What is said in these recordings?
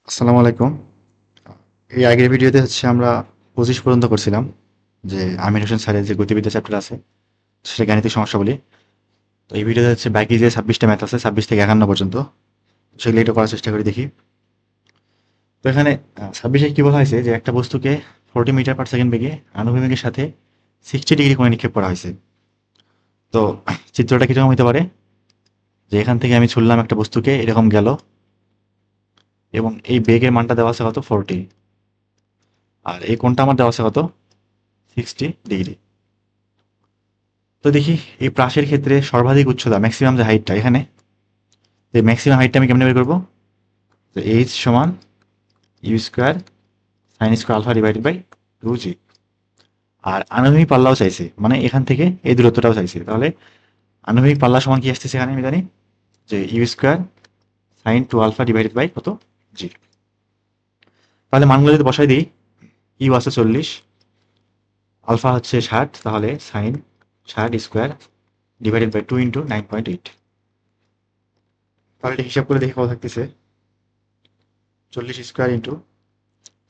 আসসালামু আলাইকুম। এই আগের ভিডিওতে আমরা 25 পর্যন্ত করছিলাম, যে আমির হোসেন স্যারের যে গতিবিদ্যা চ্যাপ্টার আছে সেটা গাণিতিক সমস্যাবলী। তো এই ভিডিওতে বাকি যে 26টা ম্যাথ আছে 26 থেকে 51 পর্যন্ত, সেগুলো একটু করার চেষ্টা করি দেখি। তো এখানে 26-এ কি বলা হয়েছে যে একটা বস্তুকে 40 মিটার পার সেকেন্ড বেগে আনুভূমিকের সাথে 60 ডিগ্রি কোণে নিক্ষেপ করা হয়েছে। তো চিত্রটা কিরকম হতে পারে, যে এখান থেকে আমি ছুড়লাম একটা বস্তুকে, এরকম গেল এবং এই বেগের মানটা দেওয়া আছে কত 40, আর এই কোণটা আমার দেওয়া আছে কত 60 ডিগ্রি। তো দেখি এই প্রাসের ক্ষেত্রে সর্বাধিক উচ্চতা ম্যাক্সিমাম যে হাইটটা এখানে, যে ম্যাক্সিমাম হাইটটা আমি কেমনে বের করবো, তো এইচ সমান u square sine square alpha divided by 2g। আর আনুভূমিক পাল্লাও চাইছে, মানে এখান থেকে এই দূরত্বটাও চাইছে। তাহলে আনুভূমিক পাল্লা সমান কি আসতেছে এখানে আমি জানি, যে u square sine 2 alpha divided by কত জি। তাহলে মানগুলো যদি বসাই দিই, ইউ আছে 40, আলফা হচ্ছে 60, তাহলে sine 60 square divided by 2 into 9.8। তাহলে এটা হিসাব করে দেখি কত থাকতেছে, 40 স্কোয়ার ইন্টু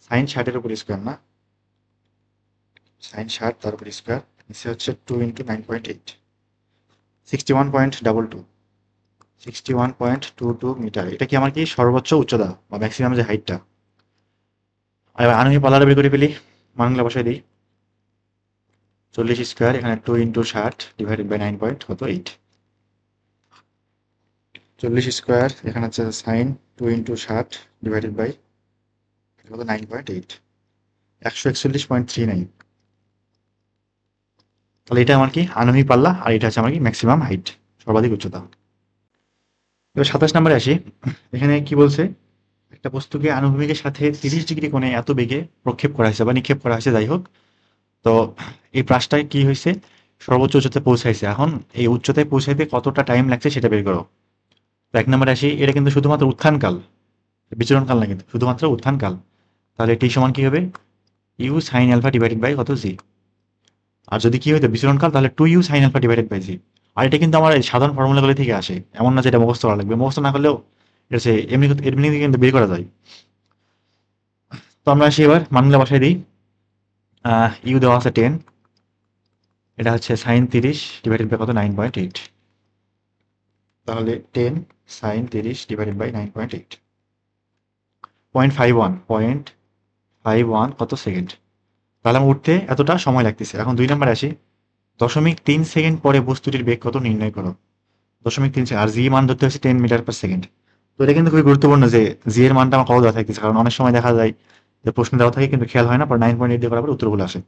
সাইন 60-এর উপর স্কোয়ার না, সাইন 60 তার উপর স্কোয়ার, নিচে হচ্ছে 2 ইন্টু 9.8, 61.22, 61.22 মিটার। এটা কি আমার কি সর্বোচ্চ উচ্চতা বা ম্যাক্সিমাম যে হাইটটা। আর এবার আনুভূমিক পাল্লাটা বের করে ফেলি, মানগুলো বসাই দিই। 40 স্কোয়ার, এখানে 2 ইন্টু 60 ডিভাইডেড বাই 9 পয়েন্ট কত 8, 40 স্কোয়ার, এখানে হচ্ছে সাইন 2 ইন্টু 60 ডিভাইডেড বাই কত 9.8, 141.39। তাহলে এটা আমার কি আনুভূমিক পাল্লা, আর এটা হচ্ছে আমার কি ম্যাক্সিমাম হাইট, সর্বাধিক উচ্চতা। এবার 27 নম্বরে আসি। এখানে কি বলছে, একটা বস্তুকে আনুভূমিকের সাথে 30 ডিগ্রি কোণে এত বেগে প্রক্ষেপ করা হয়েছে বা নিক্ষেপ করা হয়েছে, যাই হোক। তো এই প্রাসটায় কি হয়েছে, সর্বোচ্চ উচ্চতায় পৌঁছাইছে। এখন এই উচ্চতায় পৌঁছাইতে কতটা টাইম লাগছে সেটা বের করো। তো 1 নম্বরে আসি, এটা কিন্তু শুধুমাত্র উত্থানকাল, বিচরণকাল না, কিন্তু শুধুমাত্র উত্থানকাল। তাহলে টি সমান কি হবে, u sine alpha divided by কত জি। আর যদি কি হইতো বিচরণকাল, তাহলে 2u sine alpha divided by g. আর এটা কিন্তু আমার এই সাধারণ ফর্মুলাগুলো থেকে আসে, এমন না যে এটা মুখস্থ করা লাগবে, মুখস্থ না করলেও এটা হচ্ছে এমনি এমনি কিন্তু বের করা যায়। তো আমরা আসি এবার মানগুলো বসাই দিই। ইউ দেওয়া আছে 10, এটা হচ্ছে সাইন 30 ডিভাইডেড বাই কত 9.8, তাহলে 10 সাইন 30 ডিভাইডেড বাই 9.8, 0.51 কত সেকেন্ড। তাহলে আমার উঠতে এতটা সময় লাগতেছে। এখন 2 নম্বরে আসি, 0.3 সেকেন্ড পরে বস্তুটির বেগ কত নির্ণয় করো। 0.3 সেকেন্ড, আর জি মান ধরতে হচ্ছে 10 মিটার পার সেকেন্ড। তো এটা কিন্তু খুবই গুরুত্বপূর্ণ যে জি এর মানটা আমার কত দেওয়া থাকতেছে, কারণ অনেক সময় দেখা যায় যে প্রশ্ন দেওয়া থাকে কিন্তু খেয়াল হয় না, পর 9.8 দিয়ে করার পর উত্তরগুলো আসে।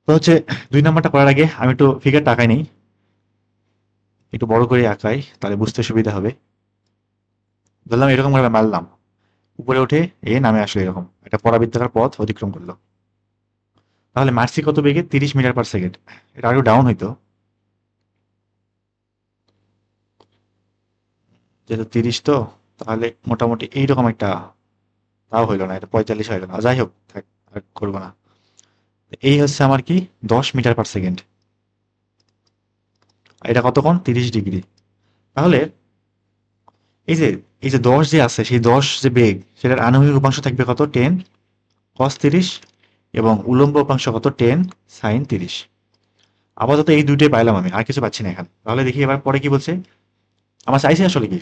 তো হচ্ছে 2 নাম্বারটা করার আগে আমি একটু ফিগারটা আঁকাই নেই, একটু বড় করে আঁকাই তাহলে বুঝতে সুবিধা হবে। ধরলাম এরকম ভাবে মারলাম, উপরে উঠে নামে আসলো, এরকম একটা পরাবৃত্তাকার পথ অতিক্রম করলো। তাহলে মার্সি কত বেগে 30 মিটার পার সেকেন্ড, এটা আরো ডাউন হইতো, যেহেতু 30, তো তাহলে মোটামুটি এইরকম একটা, তাও হইলো না, এটা 45 হইলো না, যাই হোক থাক, আর করবো না। এই হচ্ছে আমার কি 10 মিটার পার সেকেন্ড, এটা কতক্ষণ 30 ডিগ্রি। তাহলে এই যে এই যে 10 যে আছে, সেই 10 যে বেগ, সেটার আনুভূমিক উপাংশ থাকবে কত 10 cos 30, এবং উলম্ব উপাংশ কত 10 sin 30। আপাতত এই দুইটাই পাইলাম আমি, আর কিছু পাচ্ছি না এখানে। তাহলে দেখি এবার পরে কি বলছে, আমার চাইছে আসলে কি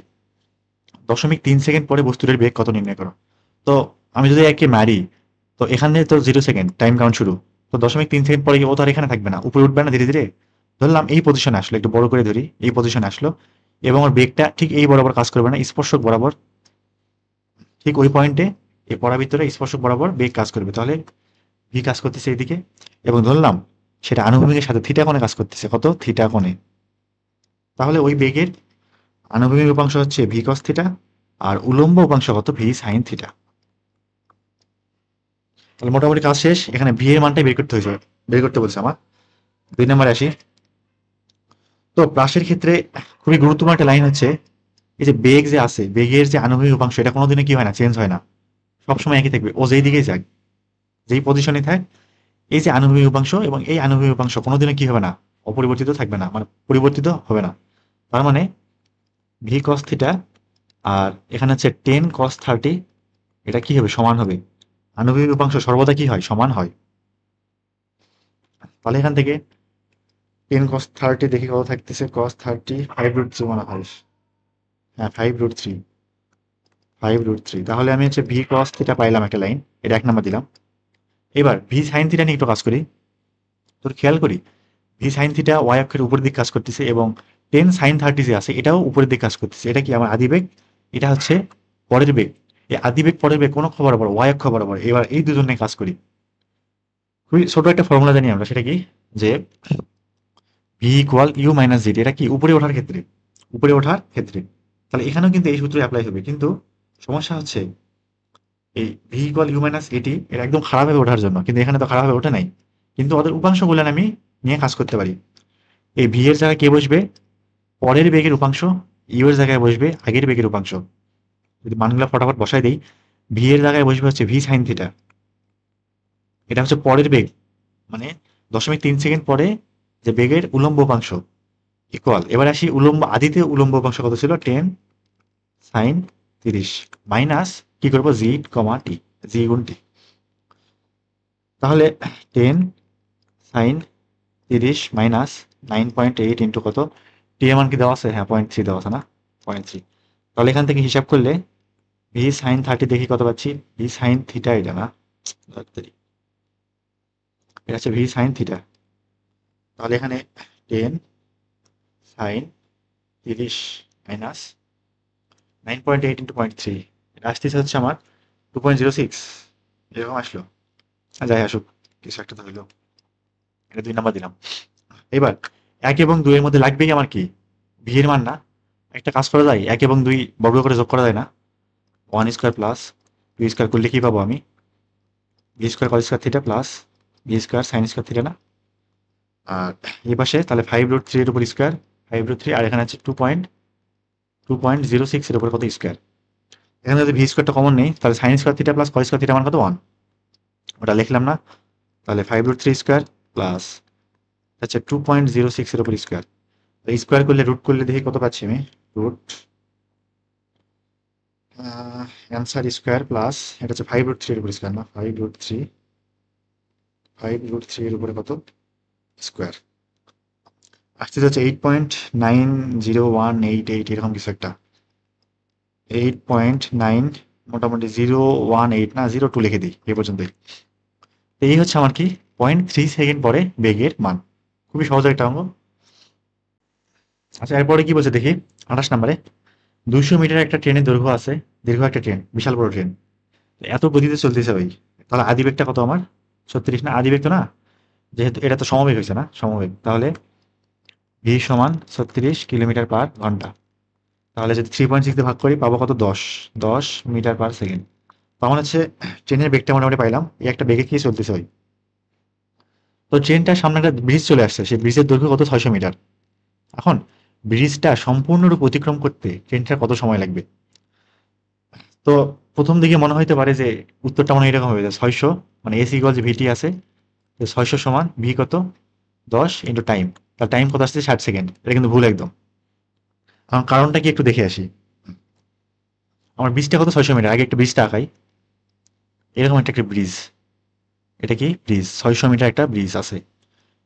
0.3 সেকেন্ড পরে বস্তুটির বেগ কত নির্ণয় করো। তো আমি যদি একে মারি, তো এখানে তো 0 সেকেন্ড টাইম কাউন্ট শুরু, তো 0.3 সেকেন্ড পরে কি ও তো আর এখানে থাকবে না, উপরে উঠবে না ধীরে ধীরে। ধরলাম এই পজিশনে আসলো, একটু বড় করে ধরি, এই পজিশনে আসলো, এবং ওর বেগটা ঠিক এই বরাবর কাজ করবে না, স্পর্শক বরাবর, ঠিক ওই পয়েন্টে এই পরাবৃত্তরে স্পর্শক বরাবর বেগ কাজ করবে। তাহলে ভি কাজ করতেছে এইদিকে, এবং ধরলাম সেটা আনুভূমিকের সাথে থিটা কোণে কাজ করতেছে, কত থিটা কোণে। তাহলে ওই বেগের আনুভূমিক উপাংশ হচ্ছে ভি কস থিটা, আর উলম্ব উপাংশ কত ভি সাইন থিটা। তাহলে মোটামুটি কাজ শেষ, এখানে ভি এর মানটাই বের করতে হয়েছে, বের করতে বলছে আমার। 2 নম্বরে আসি। তো প্রাসের ক্ষেত্রে খুবই গুরুত্বপূর্ণ একটা লাইন হচ্ছে, এই যে বেগ যে আছে, বেগের যে আনুভূমিক উপাংশ, এটা কোনোদিনও কি হয় না, চেঞ্জ হয় না, সবসময় একই থাকবে। ও যেই দিকেই যাক, যেই পজিশনে থাক, এই যে আনুভূমিক উপাংশ এবং এই আনুভূমিক উপাংশ কোনোদিনও কি হবে না, অপরিবর্তিত থাকবে না, মানে পরিবর্তিত হবে না। তার মানে ভি কস থিটা আর এখানে হচ্ছে 10 cos 30, এটা কি হবে, সমান হবে। আনুভূমিক উপাংশ সর্বদা কি হয়, সমান হয়। তাহলে এখান থেকে 10 cos 30 দেখি কত থাকতেছে, cos 30 5√3 মনে হয়। হ্যাঁ, 5√3, 5√3। তাহলে আমি হচ্ছে ভি cos থিটা পাইলাম একটা লাইন, এটা 1 নাম্বার দিলাম। এবার ভি সাইন থিটা নিয়ে একটু কাজ করি। তোর খেয়াল করি, ভি সাইন থিটা ওয়াই অক্ষের উপরের দিকে কাজ করতেছে, এবং 10 sin 30 যে আছে এটাও উপরের দিকে কাজ করতেছে। এটা কি আমার আদিবেগ, এটা হচ্ছে পরের বেগ। এই আদিবেগ পরের বেগ কোন অক্ষ বরাবর, ওয়াই অক্ষ বরাবর। এবার এই দুজন নিয়ে কাজ করি। খুবই ছোট একটা ফর্মুলা জানি আমরা, সেটা কি, যে v equal u minus z. এটা কি উপরে ওঠার ক্ষেত্রে, উপরে ওঠার ক্ষেত্রে। তাহলে এখানেও কিন্তু এই সূত্র অ্যাপ্লাই হবে, কিন্তু সমস্যা হচ্ছে এই ভি ইকুয়াল ইউ মাইনাস এটি, এটা একদম খারাপভাবে ওঠার জন্য, কিন্তু এখানে তো খারাপভাবে ওঠে নাই। কিন্তু ওদের উপাংশগুলো আমি নিয়ে কাজ করতে পারি। এই ভি এর জায়গায় কে বসবে, পরের বেগের উপাংশ। ইউ এর জায়গায় বসবে আগের বেগের উপাংশ। যদি মানগুলো ফটাফট বসাই দেই, ভি এর জায়গায় বসবে হচ্ছে ভি সাইন থিটা, এটা হচ্ছে পরের বেগ, মানে 0.3 সেকেন্ড পরে যে বেগের উলম্ব উপাংশ, ইকুয়াল। এবার আসি উলম্ব, আদিতে উলম্ব উপাংশ কত ছিল, 10 sin 30 মাইনাস কি করবো, জি কমা টি, জি গুণ টি। তাহলে 10 sin 30 মাইনাস 9.8 ইন্টু কত, টি এর মান কি দেওয়া আছে, হ্যাঁ 0.3 দেওয়া আছে না, 0.3। তাহলে এখান থেকে হিসাব করলে ভি সাইন 30 দেখি কত পাচ্ছি, ভি সাইন থিটা, এটা না, এটা হচ্ছে ভি সাইন থিটা। তাহলে এখানে 10 sin 30 মাইনাস 9.8 ইন্টু 0.3, এটা আসতেছে হচ্ছে আমার 2.06, এরকম আসলো। যাই আসুক, কিছু একটা তো হইলো। এটা 2 নাম্বার দিলাম। এবার 1 এবং 2 এর মধ্যে লাগবেই আমার কি, ভি এর মান না। একটা কাজ করা যায়, 1 এবং 2 বর্গ করে যোগ করা যায় না, 1 স্কোয়ার প্লাস 2 স্কোয়ার করলে কি পাবো আমি, v square cos square theta plus V square sine square theta না। আর এই পাশে তাহলে 5√3 এর উপর স্কোয়ার, 5√3, আর এখানে আছে 2.06 এর উপর কত স্কোয়ার। এখানে যদি ভি স্কোয়ারটা কমন নেই, তাহলে sign square theta plus cos square theta মান কত, 1, ওটা লিখলাম না। তাহলে 5√3 স্কোয়ার প্লাস আচ্ছা 2.06 এর উপর স্কোয়ার, স্কোয়ার করলে রুট করলে দেখি কত পাচ্ছি আমি, রুট অ্যান্সার স্কোয়ার প্লাস এটা হচ্ছে 5√3 এর উপর স্কোয়ার না, 5√3 এর উপরে কত স্কোয়ার আসতে যাচ্ছে 8.90188 এরকম কিছু একটা, 8.9 মোটামুটি 018 না 02 লিখে দিই এই পর্যন্তই। এই হচ্ছে আমার কি 0.3 সেকেন্ড পরে বেগের মান। খুবই সহজ একটা অঙ্ক। আচ্ছা এরপরে কি বলছে দেখি, 28 নম্বরে 200 মিটার একটা ট্রেনের দৈর্ঘ্য আছে, দীর্ঘ একটা ট্রেন, বিশাল বড় ট্রেন, এত গতিতে চলতেছে ভাই। তাহলে আদিবেগটা কত আমার, 36 না, আদিবেগ তো না, যেহেতু এটা তো সমবেগ হয়েছে না, সমবেগ। তাহলে ভি সমান 36 কিলোমিটার/ঘন্টা। তাহলে যদি 3.6 দিয়ে ভাগ করি পাবো কত, 10 মিটার/সেকেন্ড। তখন হচ্ছে ট্রেনের বেগটা মোটামুটি পাইলাম, এই একটা বেগে কি চলতেছে ভাই। তো ট্রেনটার সামনে একটা ব্রিজ চলে আসছে, সেই ব্রিজের দৈর্ঘ্য কত, 600 মিটার। এখন ব্রিজটা সম্পূর্ণরূপে অতিক্রম করতে ট্রেনটার কত সময় লাগবে। তো প্রথম দিকে মনে হইতে পারে যে উত্তরটা মনে হয় এরকম হবে যে 600, মানে এসি ইকুয়াল যে ভিটি আছে, 600 সমান ভি কত, 10 ইন্টু টাইম। তার টাইম কত আসছে, 60 সেকেন্ড। এটা কিন্তু ভুল একদম। এখন কারণটা কি একটু দেখে আসি। আমার ব্রিজটা কত, 600 মিটার। আগে একটা ব্রিজটা আঁকাই, এরকম একটা ব্রিজ, এটা কি ব্রিজ, 600 মিটার একটা ব্রিজ আছে,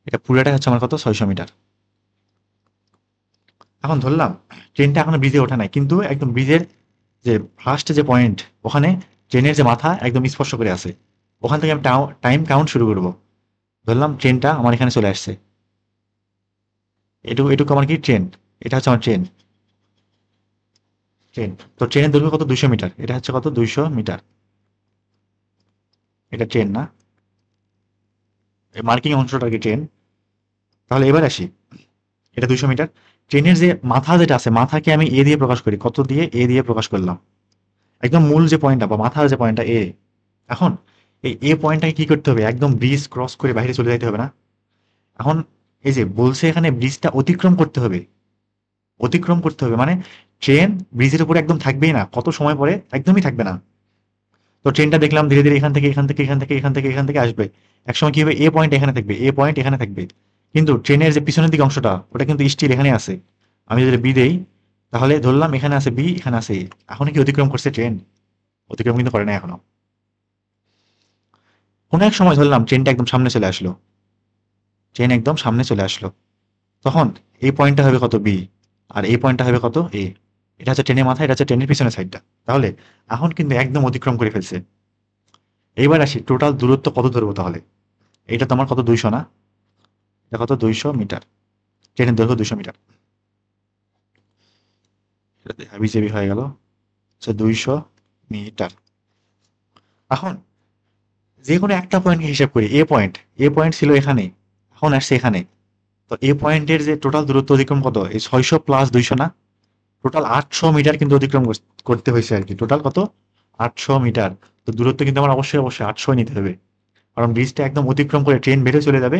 এটা পুরোটাই হচ্ছে আমার কত, 600 মিটার। এখন ধরলাম ট্রেনটা এখনো ব্রিজে ওঠা নাই, কিন্তু একদম ব্রিজের যে ফার্স্ট যে পয়েন্ট, ওখানে ট্রেনের যে মাথা একদম স্পর্শ করে আছে, ওখান থেকে আমি টাইম কাউন্ট শুরু করব। ধরলাম ট্রেনটা আমার এখানে চলে আসছে, এটুকু এটুকু আমার কি ট্রেন, এটা হচ্ছে আমার ট্রেন। ট্রেন তো ট্রেনের দৈর্ঘ্য কত, 200 মিটার, এটা হচ্ছে কত, 200 মিটার। এটা ট্রেন না, এই মার্কিং অংশটা আর কি ট্রেন। তাহলে এবার আসি, এটা 200 মিটার। ট্রেনের যে মাথা যেটা আছে, মাথাকে আমি এ দিয়ে প্রকাশ করি, কত দিয়ে, এ দিয়ে প্রকাশ করলাম। একদম মূল যে পয়েন্টটা বা মাথার যে পয়েন্টটা এ। এখন এই এ পয়েন্টটাকে কি করতে হবে, একদম ব্রিজ ক্রস করে বাইরে চলে যাইতে হবে না। এখন এই যে বলছে এখানে ব্রিজটা অতিক্রম করতে হবে, অতিক্রম করতে হবে মানে ট্রেন ব্রিজের উপরে একদম থাকবেই না, কত সময় পরে একদমই থাকবে না। তো ট্রেনটা দেখলাম ধীরে ধীরে এখান থেকে এখান থেকে এখান থেকে এখান থেকে এখান থেকে আসবে। একসময় কি হবে, এ পয়েন্ট এখানে থাকবে, এ পয়েন্ট এখানে থাকবে, কিন্তু ট্রেনের যে পিছনের দিকে অংশটা ওটা কিন্তু স্টিল এখানে আছে। আমি যদি বি দেই, তাহলে ধরলাম এখানে আছে বি, এখানে আছে এ। এখন কি অতিক্রম করছে ট্রেন? অতিক্রম কিন্তু করে না এখনো। কোনো এক সময় ধরলাম ট্রেনটা একদম সামনে চলে আসলো, ট্রেন একদম সামনে চলে আসলো, তখন এই পয়েন্টটা হবে কত? বি। আর এই পয়েন্টটা হবে কত? এ। এটা হচ্ছে ট্রেনের মাথা, এটা হচ্ছে ট্রেনের পিছনের সাইডটা। তাহলে এখন কিন্তু একদম অতিক্রম করে ফেলছে। এইবার আসি টোটাল দূরত্ব কত ধরবো তাহলে। এটা তোমার কত? 200 না? এটা কত? 200 মিটার। ট্রেনের দৈর্ঘ্য 200 মিটার। হাবিজাবি হয়ে গেল। আচ্ছা, 200 মিটার। এখন যে কোনো একটা পয়েন্টকে হিসাব করি। এ পয়েন্ট, এ পয়েন্ট ছিল এখানে, এখন আসছে এখানে। তো এ পয়েন্টের যে টোটাল দূরত্ব অতিক্রম কত? এই 600 প্লাস 200 না? টোটাল 800 মিটার কিন্তু অতিক্রম করতে হয়েছে আর কি। টোটাল কত? 800 মিটার। তো দূরত্ব কিন্তু আমার অবশ্যই অবশ্যই 800 নিতে হবে, কারণ ব্রিজটা একদম অতিক্রম করে ট্রেন বেরিয়ে চলে যাবে।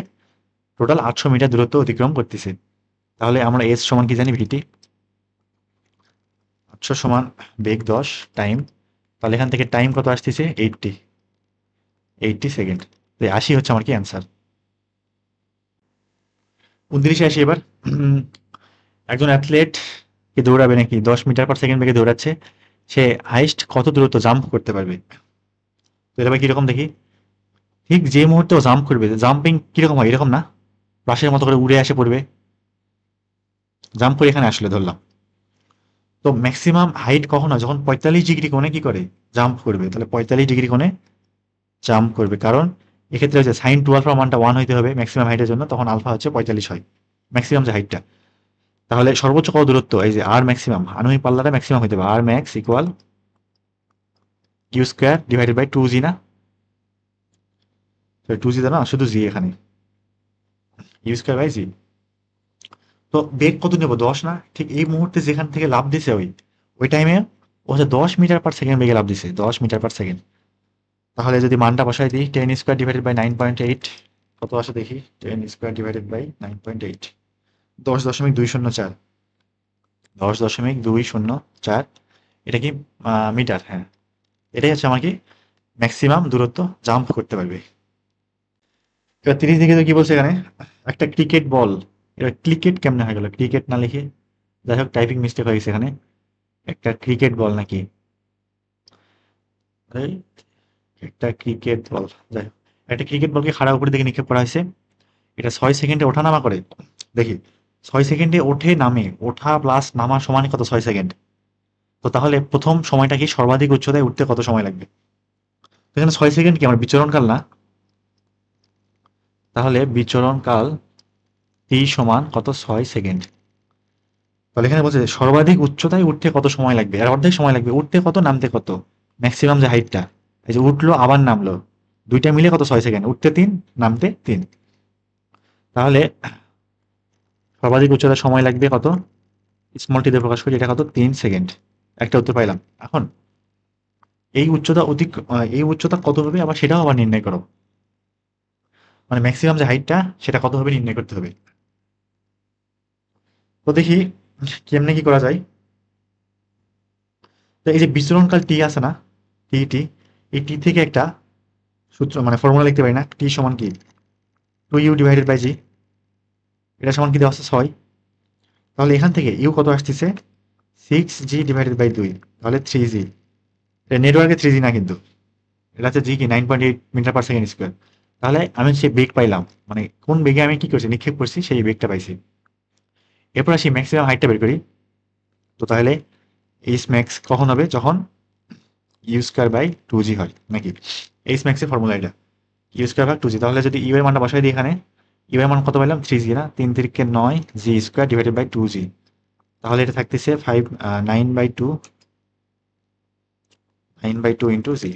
টোটাল 800 মিটার দূরত্ব অতিক্রম করতেছে। তাহলে আমরা এস সমান কি জানি? ভিটি। 800 সমান বেগ 10 টাইম। তাহলে এখান থেকে টাইম কত আসতেছে? 80 সেকেন্ড। তো 80 হচ্ছে আমার কি অ্যান্সার। 29-এ আসি এবার। একজন অ্যাথলেট কি দৌড়াবে নাকি 10 মিটার/সেকেন্ড বেগে দৌড়াচ্ছে, সে হাইস্ট কত দূরত্ব জাম্প করতে পারবে? তো এটা ভাই কিরকম দেখি। ঠিক যে মুহূর্তে ও জাম্প করবে, জাম্পিং কিরকম হয়? এরকম না, বাসের মতো করে উড়ে আসে পড়বে। জাম্প করে এখানে আসলে ধরলাম। তো ম্যাক্সিমাম হাইট কখন হয়? যখন 45 ডিগ্রি কোণে কি করে? জাম্প করবে। তাহলে 45 ডিগ্রি কোণে জাম্প করবে, কারণ এক্ষেত্রে হচ্ছে সাইন টু আলফা মানটা 1 হইতে হবে ম্যাক্সিমাম হাইটের জন্য, তখন আলফা হচ্ছে 45 হয় ম্যাক্সিমাম যে হাইটটা। তাহলে সর্বোচ্চ কত দূরত্ব? এই যে আর ম্যাক্সিমাম, আনুভূমিক পাল্লাটা ম্যাক্সিমাম হইতে হবে। আর max equal Q square divided by 2g না? 2g না, শুধু জি এখানে, ইউ স্কোয়ার বাই জি। তো বেগ কত নেবো? 10 না? ঠিক এই মুহূর্তে যেখান থেকে লাভ দিছে ওই টাইমে ও হচ্ছে 10 মিটার/সেকেন্ড বেগে লাভ দিছে, 10 মিটার/সেকেন্ড। তাহলে যদি মানটা বসাই দিই, 10² ডিভাইডেড বাই 9.8 কত আসে দেখি। 10² ডিভাইডেড বাই 9.8, 10.204। 10.204। এটা কি মিটার? হ্যাঁ, এটাই হচ্ছে আমার কি ম্যাক্সিমাম দূরত্ব জাম্প করতে পারবে। এবার 30 দিকে তো কি বলছে এখানে, একটা ক্রিকেট বল। এবার ক্রিকেট কেমনে হয়ে গেল? ক্রিকেট না লিখে, যাই হোক টাইপিং মিস্টেক হয়ে গেছে এখানে। একটা ক্রিকেট বল নাকি, এই একটা ক্রিকেট বল, যাই হোক একটা ক্রিকেট বলকে খাড়া উপরে দিকে নিক্ষেপ করা হয়েছে। এটা 6 সেকেন্ডে ওঠানামা করে। দেখি, 6 সেকেন্ডে ওঠে নামে, ওঠা প্লাস নামা সমান কত? 6 সেকেন্ড। তো তাহলে প্রথম সময়টা কি সর্বাধিক উচ্চতায় উঠতে কত সময় লাগবে? তো এখানে 6 সেকেন্ড কি আমার বিচরণকাল না? তাহলে বিচরণকাল টি সমান কত? 6 সেকেন্ড। তাহলে এখানে বলছে যে সর্বাধিক উচ্চতায় উঠতে কত সময় লাগবে, আর অর্ধেক সময় লাগবে। উঠতে কত, নামতে কত? ম্যাক্সিমাম যে হাইটটা, এই যে উঠলো আবার নামলো, দুইটা মিলে কত? 6 সেকেন্ড। উঠতে 3, নামতে 3। তাহলে সর্বাধিক উচ্চতার সময় লাগবে কত? স্মল টি দিয়ে প্রকাশ করি, এটা কত? 3 সেকেন্ড। একটা উত্তর পাইলাম। এখন এই উচ্চতা কত হবে আবার সেটাও আবার নির্ণয় করো। মানে ম্যাক্সিমাম যে হাইটটা সেটা কত হবে নির্ণয় করতে হবে। তো দেখি কেমনে কি করা যায়। তো এই যে বিচরণকাল টি আছে না, টি, এই টি থেকে একটা সূত্র মানে ফর্মুলা লিখতে পারি না? টি সমান কি 2u ডিভাইডেড বাই জি। এটা সমান কি দেওয়া আছে? 6। তাহলে এখান থেকে ইউ কত আসতেছে? 6g ডিভাইডেড বাই 2, তাহলে 3g। নেটওয়ার্কে 3g না কিন্তু, এটা হচ্ছে জি কি 9.8 মিটার/সেকেন্ড স্কোয়ার। তাহলে আমি সেই বেগ পাইলাম, মানে কোন বেগে আমি কি করছি, নিক্ষেপ করছি, সেই বেগটা পাইছি। এরপর আসি ম্যাক্সিমাম হাইটটা বের করি। তো তাহলে এইচ ম্যাক্স কখন হবে? যখন ইউ স্কোয়ার বাই 2g হয় নাকি? এইচ ম্যাক্সের ফর্মুলা এটা, ইউ স্কোয়ার বাই 2g। তাহলে যদি ইউ এর মানটা বসাই দিই এখানে, ইউ এর মান কত পাইলাম? 3g না? 3×9 G square divided by 2g। তাহলে এটা থাকতেছে 9/2 ইন্টু জি।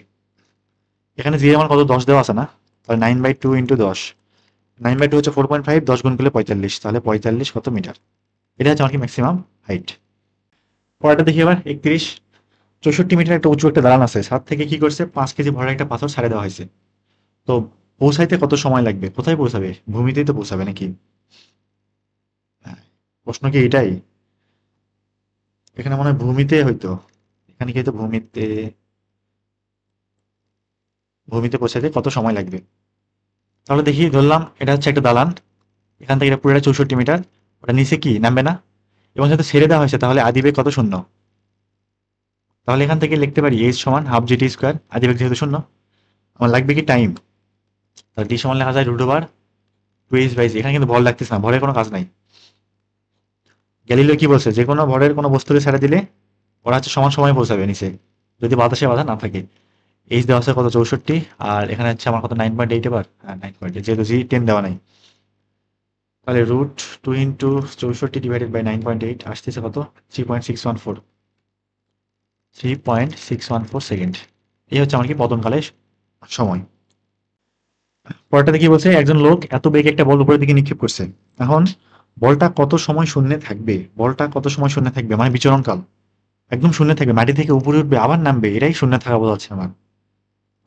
এখানে জি এর মান কত? 10 দেওয়া আছে না? তাহলে 9/2 ইন্টু 10, 9/2 হচ্ছে 4.5, 10 গুণ করলে 45, তাহলে 45 কত মিটার। এটা হচ্ছে আমার কি ম্যাক্সিমাম হাইট। পরেরটা দেখি এবার 31। 64 মিটার একটা উঁচু একটা দালান আছে, ছাদ থেকে কি করছে 5 কেজি ভরের একটা পাথর ছাড়ে দেওয়া হয়েছে। তো পৌঁছাইতে কত সময় লাগবে? কোথায় পৌঁছাবে? ভূমিতেই তো পৌঁছাবে নাকি? হ্যাঁ, প্রশ্ন কি এটাই? এখানে মনে হয় ভূমিতে হয়তো, এখানে কি হয়তো ভূমিতে, ভূমিতে পৌঁছাইতে কত সময় লাগবে। তাহলে দেখি, ধরলাম এটা হচ্ছে একটা দালান, এখান থেকে এটা পুরোটা 64 মিটার, ওটা নিচে কি নামবে না? এবং যেহেতু ছেড়ে দেওয়া হয়েছে তাহলে আদিবেগ কত শূন্য। তাহলে এখান থেকে লিখতে পারি এইচ সমান হাফ জিটি স্কোয়ার, আদিবেগ যেহেতু শূন্য। আমার লাগবে কি টাইম, তাহলে টি সমান লেখা যায় রুট ওভার 2h/g। এখানে কিন্তু ভর লাগতেছে না, ভরের কোনো কাজ নাই। গ্যালিলিও কি বলছে, যে কোনো ভরের কোনো বস্তুকে ছেড়ে দিলে ওরা হচ্ছে সমান সময় পৌঁছাবে নিচে, যদি বাতাসে বাধা না থাকে। এইচ দেওয়া আছে কত 64, আর এখানে হচ্ছে আমার কত 9.8, এবার হ্যাঁ 9.8, যেহেতু জি 10 দেওয়া নাই। তাহলে রুট 2 ইন্টু 64 ডিভাইডেড বাই 9.8 আসতেছে কত 3.614, 3.614 সেকেন্ড। এই হচ্ছে আমার কি পতনকালের সময়। পরেরটাতে কি বলছে, একজন লোক এত বেগে একটা বল উপরের দিকে নিক্ষেপ করছে। এখন বলটা কত সময় শূন্যে থাকবে, বলটা কত সময় শূন্যে থাকবে মানে বিচরণকাল একদম শূন্য থাকবে, মাটি থেকে উপরে উঠবে আবার নামবে, এটাই শূন্য থাকা বোঝাচ্ছে আমার।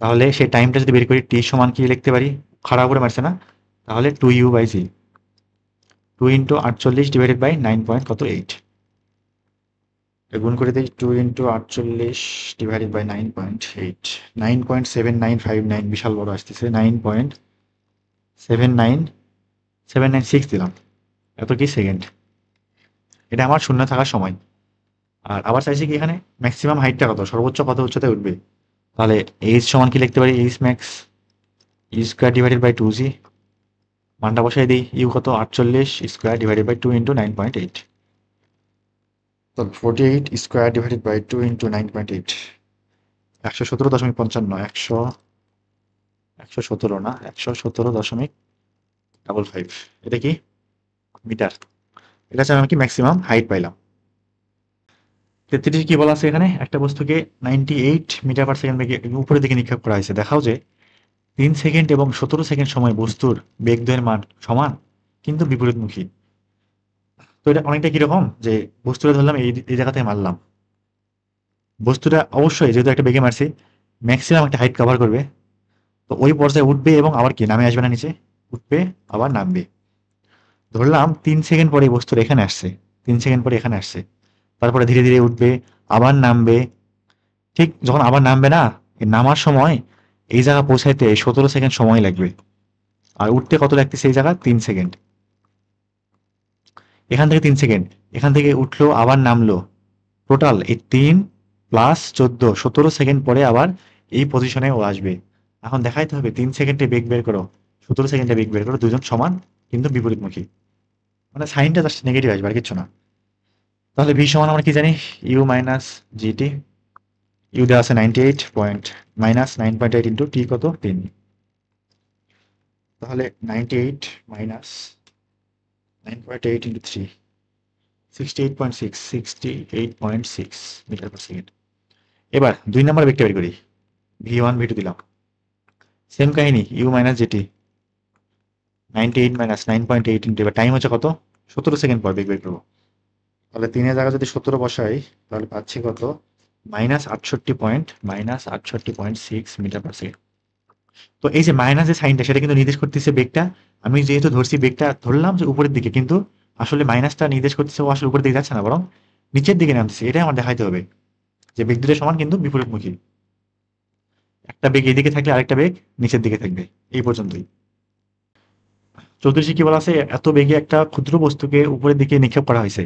তাহলে সেই টাইমটা যদি বের করি, টি সমান কি লিখতে পারি, খাড়া করে মারছে না, তাহলে 2u/g, 2 ইন্টু 48 ডিভাইডেড বাই 9.8, গুণ করে দিই 2 ইন্টু 48 ডিভাইডেড বাই 9.8, 9.7959, বিশাল বড় আসতেছে, 9.79796 দিলাম, এত কি সেকেন্ড। এটা আমার শূন্য থাকার সময়। আর আবার চাইছি কি এখানে ম্যাক্সিমাম হাইটটা কত, সর্বোচ্চ কত উচ্চতায় উঠবে। তাহলে এইচ সমান কি লিখতে পারি, h max u square divided by 2g, মানটা বসাই দিই, ইউ কত 48 স্কোয়ার ডিভাইডেড বাই 2 ইন্টু 9.8, তো 48 স্কোয়ার ডিভাইডেড বাই 2 ইন্টু 9.8, 117.55, 117 না 117.55, এটা কি মিটার। এটা হচ্ছে আমি কি ম্যাক্সিমাম হাইট পাইলাম। 33 কি বলা আছে এখানে, একটা বস্তুকে 98 মিটার পার সেকেন্ড বেগে উপরের দিকে নিক্ষেপ করা হয়েছে, দেখাও যে 3 সেকেন্ড এবং 17 সেকেন্ড সময় বস্তুর বেগদ্বয়ের মান সমান কিন্তু বিপরীতমুখী। তো এটা অনেকটা কিরকম, যে বস্তুটা ধরলাম এই জায়গা থেকে মারলাম, বস্তুটা অবশ্যই যেহেতু একটা বেগে মারছি ম্যাক্সিমাম একটা হাইট কভার করবে, তো ওই পর্যায়ে উঠবে এবং আবার কি নামে আসবে না, নিচে উঠবে আবার নামবে। ধরলাম 3 সেকেন্ড পরে এই বস্তুটা এখানে আসছে, 3 সেকেন্ড পরে এখানে আসছে, তারপরে ধীরে ধীরে উঠবে আবার নামবে। ঠিক যখন আবার নামবে না, এই নামার সময় এই জায়গা পৌঁছাইতে 17 সেকেন্ড সময় লাগবে, আর উঠতে কত লাগতেছে এই জায়গা 3 সেকেন্ড। এখান থেকে 3 সেকেন্ড, এখান থেকে উঠলো আবার নামলো, টোটাল এই 3 প্লাস 14, 17 সেকেন্ড পরে আবার এই পজিশনে ও আসবে। এখন দেখাইতে হবে 3 সেকেন্ডে বেগ বের করো, 17 সেকেন্ডে বেগ বের করো, দুজন সমান কিন্তু বিপরীতমুখী, মানে সাইনটা জাস্ট নেগেটিভ আসবে আর কিচ্ছু না। তাহলে ভি সমান আমরা কি জানি, ইউ মাইনাস জিটি, ইউ দেওয়া আছে 98 পয়েন্ট মাইনাস 9.8 ইন্টু টি কত 3, তাহলে 98 minus 9.8 into 3, 68.6, 68.6 metre per second. এবার 2 নম্বর বেগটা বের করি, v1 v2 দিলাম, সেম কাহিনী, u minus g t 98 minus 9.8 into, এবার টাইম হচ্ছে কত 17 সেকেন্ড পর বেগ বের করবো। তাহলে 3-এর জায়গায় যদি 17 বসাই তাহলে পাচ্ছি কত -68.6 মিটার পার সেকেন্ড। তো এই যে মাইনাস যে সাইনটা সেটা কিন্তু নির্দেশ করতেছে বেগটা, আমি যেহেতু ধরছি বেগটা ধরলাম যে উপরের দিকে, কিন্তু আসলে মাইনাসটা নির্দেশ করতেছে ও আসলে উপরের দিকে যাচ্ছে না, বরং নিচের দিকে নামতেছে। এটাই আমার দেখাইতে হবে যে বেগ দুটো সমান কিন্তু বিপরীতমুখী, একটা বেগ এদিকে থাকলে আরেকটা বেগ নিচের দিকে থাকবে, এই পর্যন্তই। 34 কি বলা আছে, এত বেগে একটা ক্ষুদ্র বস্তুকে উপরের দিকে নিক্ষেপ করা হয়েছে,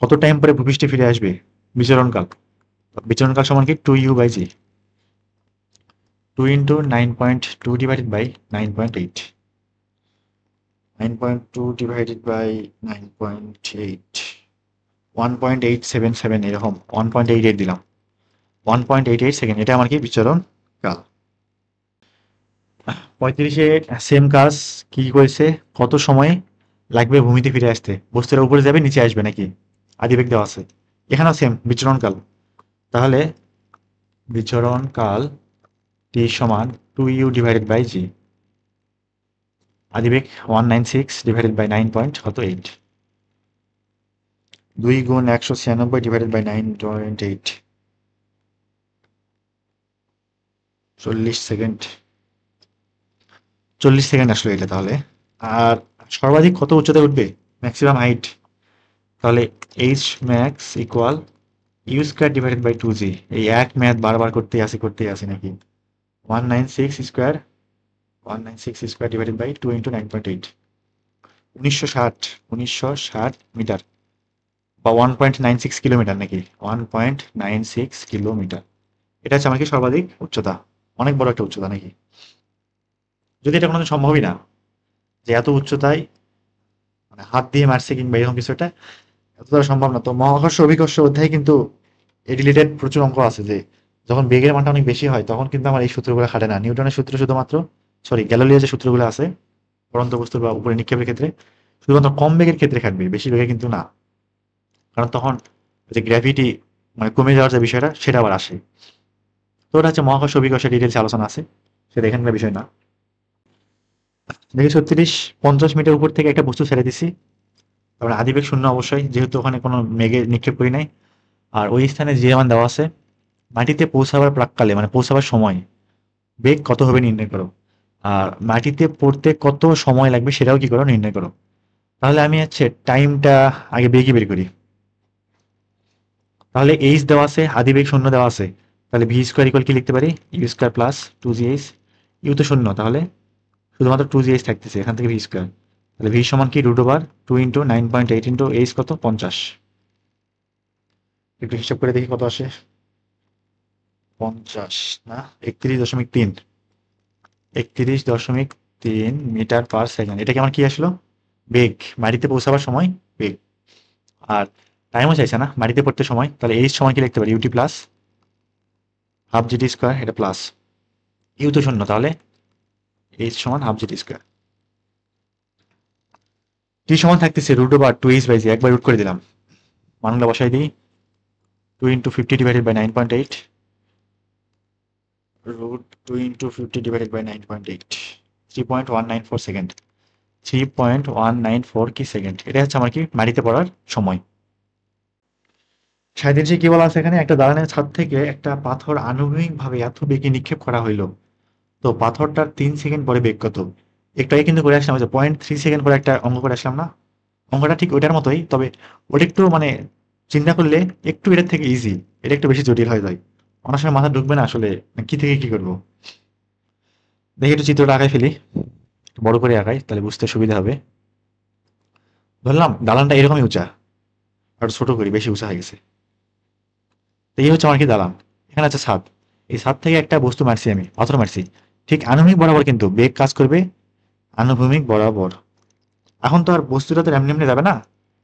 কত টাইম পরে ভূপৃষ্ঠে ফিরে আসবে, বিচরণকাল। বিচরণকাল সমান কি 2u/g, 2 into 9.2 divided by 9.8, 9.2 divided by 9.8, 1.877, এরকম 1.88 দিলাম, 1.88 সেকেন্ড, এটা আমার কি বিচরণ কাল। 35-এ সেম কাজ কি করেছে, কত সময় লাগবে ভূমিতে ফিরে আসতে, বস্তুটা উপরে যাবে নিচে আসবে নাকি, আদিবেগ দেওয়া আছে, এখানেও সেম বিচরণ কাল। তাহলে বিচরণ কাল টি সমান 2u ডিভাইডেড বাই জি, আদিবেগ 196 ডিভাইডেড বাই 9.8, 2 গুণ 196 ডিভাইডেড বাই 9.8, 40 সেকেন্ড, 40 সেকেন্ড আসলো এটা। তাহলে আর সর্বাধিক কত উচ্চতায় উঠবে, ম্যাক্সিমাম হাইট, তাহলে h max equal u square divided by 2g, এই এক ম্যাথ বারবার করতেই আসি নাকি, 196 square divided by 2 into 9.8, 1960 metre, বা 1.96 কিলোমিটার নাকি 1.96 কিলোমিটার। এটা হচ্ছে আমার কি সর্বাধিক উচ্চতা, অনেক বড় একটা উচ্চতা নাকি, যদি এটা কোনোদিন সম্ভবই না যে এত উচ্চতায় মানে হাত দিয়ে মারছে কিংবা এরকম কিছু একটা, এতটা সম্ভব না। তো মহাকর্ষ অভিকর্ষ অধ্যায়ে কিন্তু এই রিলেটেড প্রচুর অঙ্ক আছে যে যখন বেগের মানটা অনেক বেশি হয় তখন কিন্তু আমার এই সূত্রগুলো খাটে না। নিউটনের সূত্র শুধুমাত্র, সরি গ্যালিলিও যে সূত্রগুলো আছে পড়ন্ত বস্তুর বা উপরে নিক্ষেপের ক্ষেত্রে শুধুমাত্র কম বেগের ক্ষেত্রে খাটবে, বেশি বেগে কিন্তু না। কারণ তখন যে গ্র্যাভিটি মানে কমে যাওয়ার যে বিষয়টা সেটা আবার আসে। তো ওটা হচ্ছে মহাকর্ষ অভিকর্ষের ডিটেলস আলোচনা আছে, সেটা এখানকার বিষয় না। দেখি 36-50 মিটার উপর থেকে একটা বস্তু ছেড়ে দিছি, তারপরে আদিবেগ শূন্য অবশ্যই, যেহেতু ওখানে কোনো মেঘে নিক্ষেপ করি নাই। আর ওই স্থানে যে মান দেওয়া আছে, মাটিতে পৌঁছাবার প্রাককালে মানে পৌঁছাবার সময় বেগ কত হবে নির্ণয় করো। আর মাটিতে পড়তে কত সময় লাগবে সেটাও কি করো নির্ণয় করো। তাহলে আমি হচ্ছে টাইমটা আগে বেগই বের করি। তাহলে এইচ দেওয়া আছে, আদিবেগ শূন্য দেওয়া আছে, তাহলে ভি স্কোয়ার ইকুয়াল কি লিখতে পারি, you square plus 2gh। You তো শূন্য, তাহলে শুধুমাত্র 2gh থাকতেছে, এখান থেকে ভি স্কোয়ার। তাহলে ভি সমান কি √/2 ইন্টু 9.8 ইন্টু এইচ কত 50। একটু হিসাব করে দেখি কত আসে। 50 না 31.3, 31.3 মিটার পার সেকেন্ড। এটা কি আমার কি আসলো, বেগ, মাটিতে পৌঁছাবার সময় বেগ। আর টাইমও চাইছে না, মাটিতে পড়তে সময়, তাহলে এইচ সমান কি লিখতে পারি, u t plus half g t square, এটা প্লাস ইউ তো শূন্য, তাহলে এইচ সমান হাফ জিটি স্কোয়ার। টি সমান থাকতেছে √/2h/g, একবার রুট করে দিলাম, মানগুলো বসাই দিই। 2 into 50 divided by 9.8, √2 into 50 divided by 9.8, 3.194 second. 3.194 কি সেকেন্ড, এটা হচ্ছে আমার কি মাটিতে পড়ার সময়। 37 কি বলা আছে এখানে, একটা দালানের ছাদ থেকে একটা পাথর আনুভূমিক ভাবে এত বেগে নিক্ষেপ করা হইলো, তো পাথরটার 3 সেকেন্ড পরে বেগ কত। একটু আগে কিন্তু করে আসলাম, যে 0.3 সেকেন্ড পরে একটা অঙ্ক করে আসলাম না, অঙ্কটা ঠিক ওইটার মতোই, তবে ওটা একটু মানে চিন্তা করলে একটু এটার থেকে ইজি, এটা একটু বেশি জটিল হয়ে যায়, অনেক সময় মাথা ঢুকবে না আসলে কি থেকে কি করবো। দেখি একটু চিত্রটা আঁকাই ফেলি, একটু বড় করে আঁকাই তাহলে বুঝতে সুবিধা হবে। ধরলাম দালানটা এরকমই উঁচা, আর ছোট করি, বেশি উঁচা হয়ে গেছে। তো এই হচ্ছে আমার কি দালান, এখানে আছে ছাদ, এই ছাদ থেকে একটা বস্তু মারছি, আমি পাথর মারছি, ঠিক আনুভূমিক বরাবর কিন্তু বেগ কাজ করবে আনুভূমিক বরাবর। এখন তো আর বস্তুটা তো এমনি এমনি যাবে না,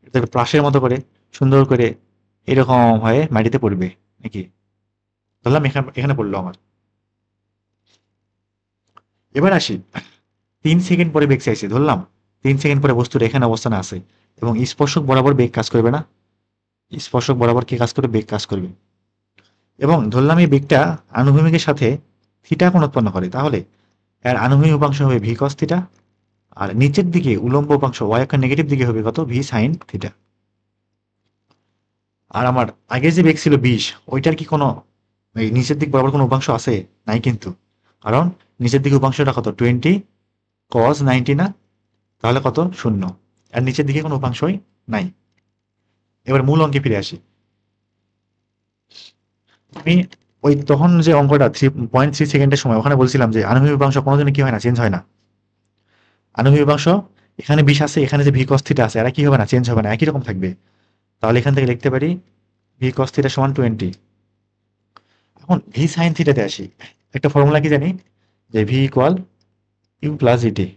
এটা প্লাসের মতো করে সুন্দর করে এরকম হয়ে মাটিতে পড়বে নাকি। ধরলাম এখানে এখানে পড়লো আমার। এবার আসি, 3 সেকেন্ড পরে বেগ চাইছে, ধরলাম 3 সেকেন্ড পরে বস্তুটা এখানে অবস্থানে আছে এবং স্পর্শক বরাবর বেগ কাজ করবে না, স্পর্শক বরাবর কি কাজ করবে, বেগ কাজ করবে। এবং ধরলাম এই বেগটা আনুভূমিকের সাথে থিটা কোণ উৎপন্ন করে, তাহলে এর আনুভূমিক উপাংশ হবে ভি কস থিটা, আর নিচের দিকে উলম্ব উপাংশ ওয়াই অক্ষের নেগেটিভ দিকে হবে কত, ভি সাইন থিটা। আর আমার আগে যে বেগ ছিল 20, ওইটার কি কোনো এই নিচের দিক বরাবর কোনো উপাংশ আছে, নাই কিন্তু, কারণ নিচের দিকে উপাংশটা কত 20 cos 90 না, তাহলে কত শূন্য, আর নিচের দিকে কোনো উপাংশই নাই। এবার মূল অঙ্কে ফিরে আসি, আমি ওই তখন যে অঙ্কটা 3.3 সেকেন্ডের সময় ওখানে বলছিলাম যে আনুভূমিক উপাংশ কোনোদিনও কি হয় না, চেঞ্জ হয় না। আনুভূমিক উপাংশ এখানে 20 আছে, এখানে যে ভি কস থিটা আছে, এরা কি হবে না, চেঞ্জ হবে না, একই রকম থাকবে। তাহলে এখান থেকে লিখতে পারি ভি কস থিটা সমান 20। এখন ভি সাইন থিটাতে আসি, একটা ফর্মুলা কি জানি, যে ভি ইকুয়াল ইউ প্লাস ইটি।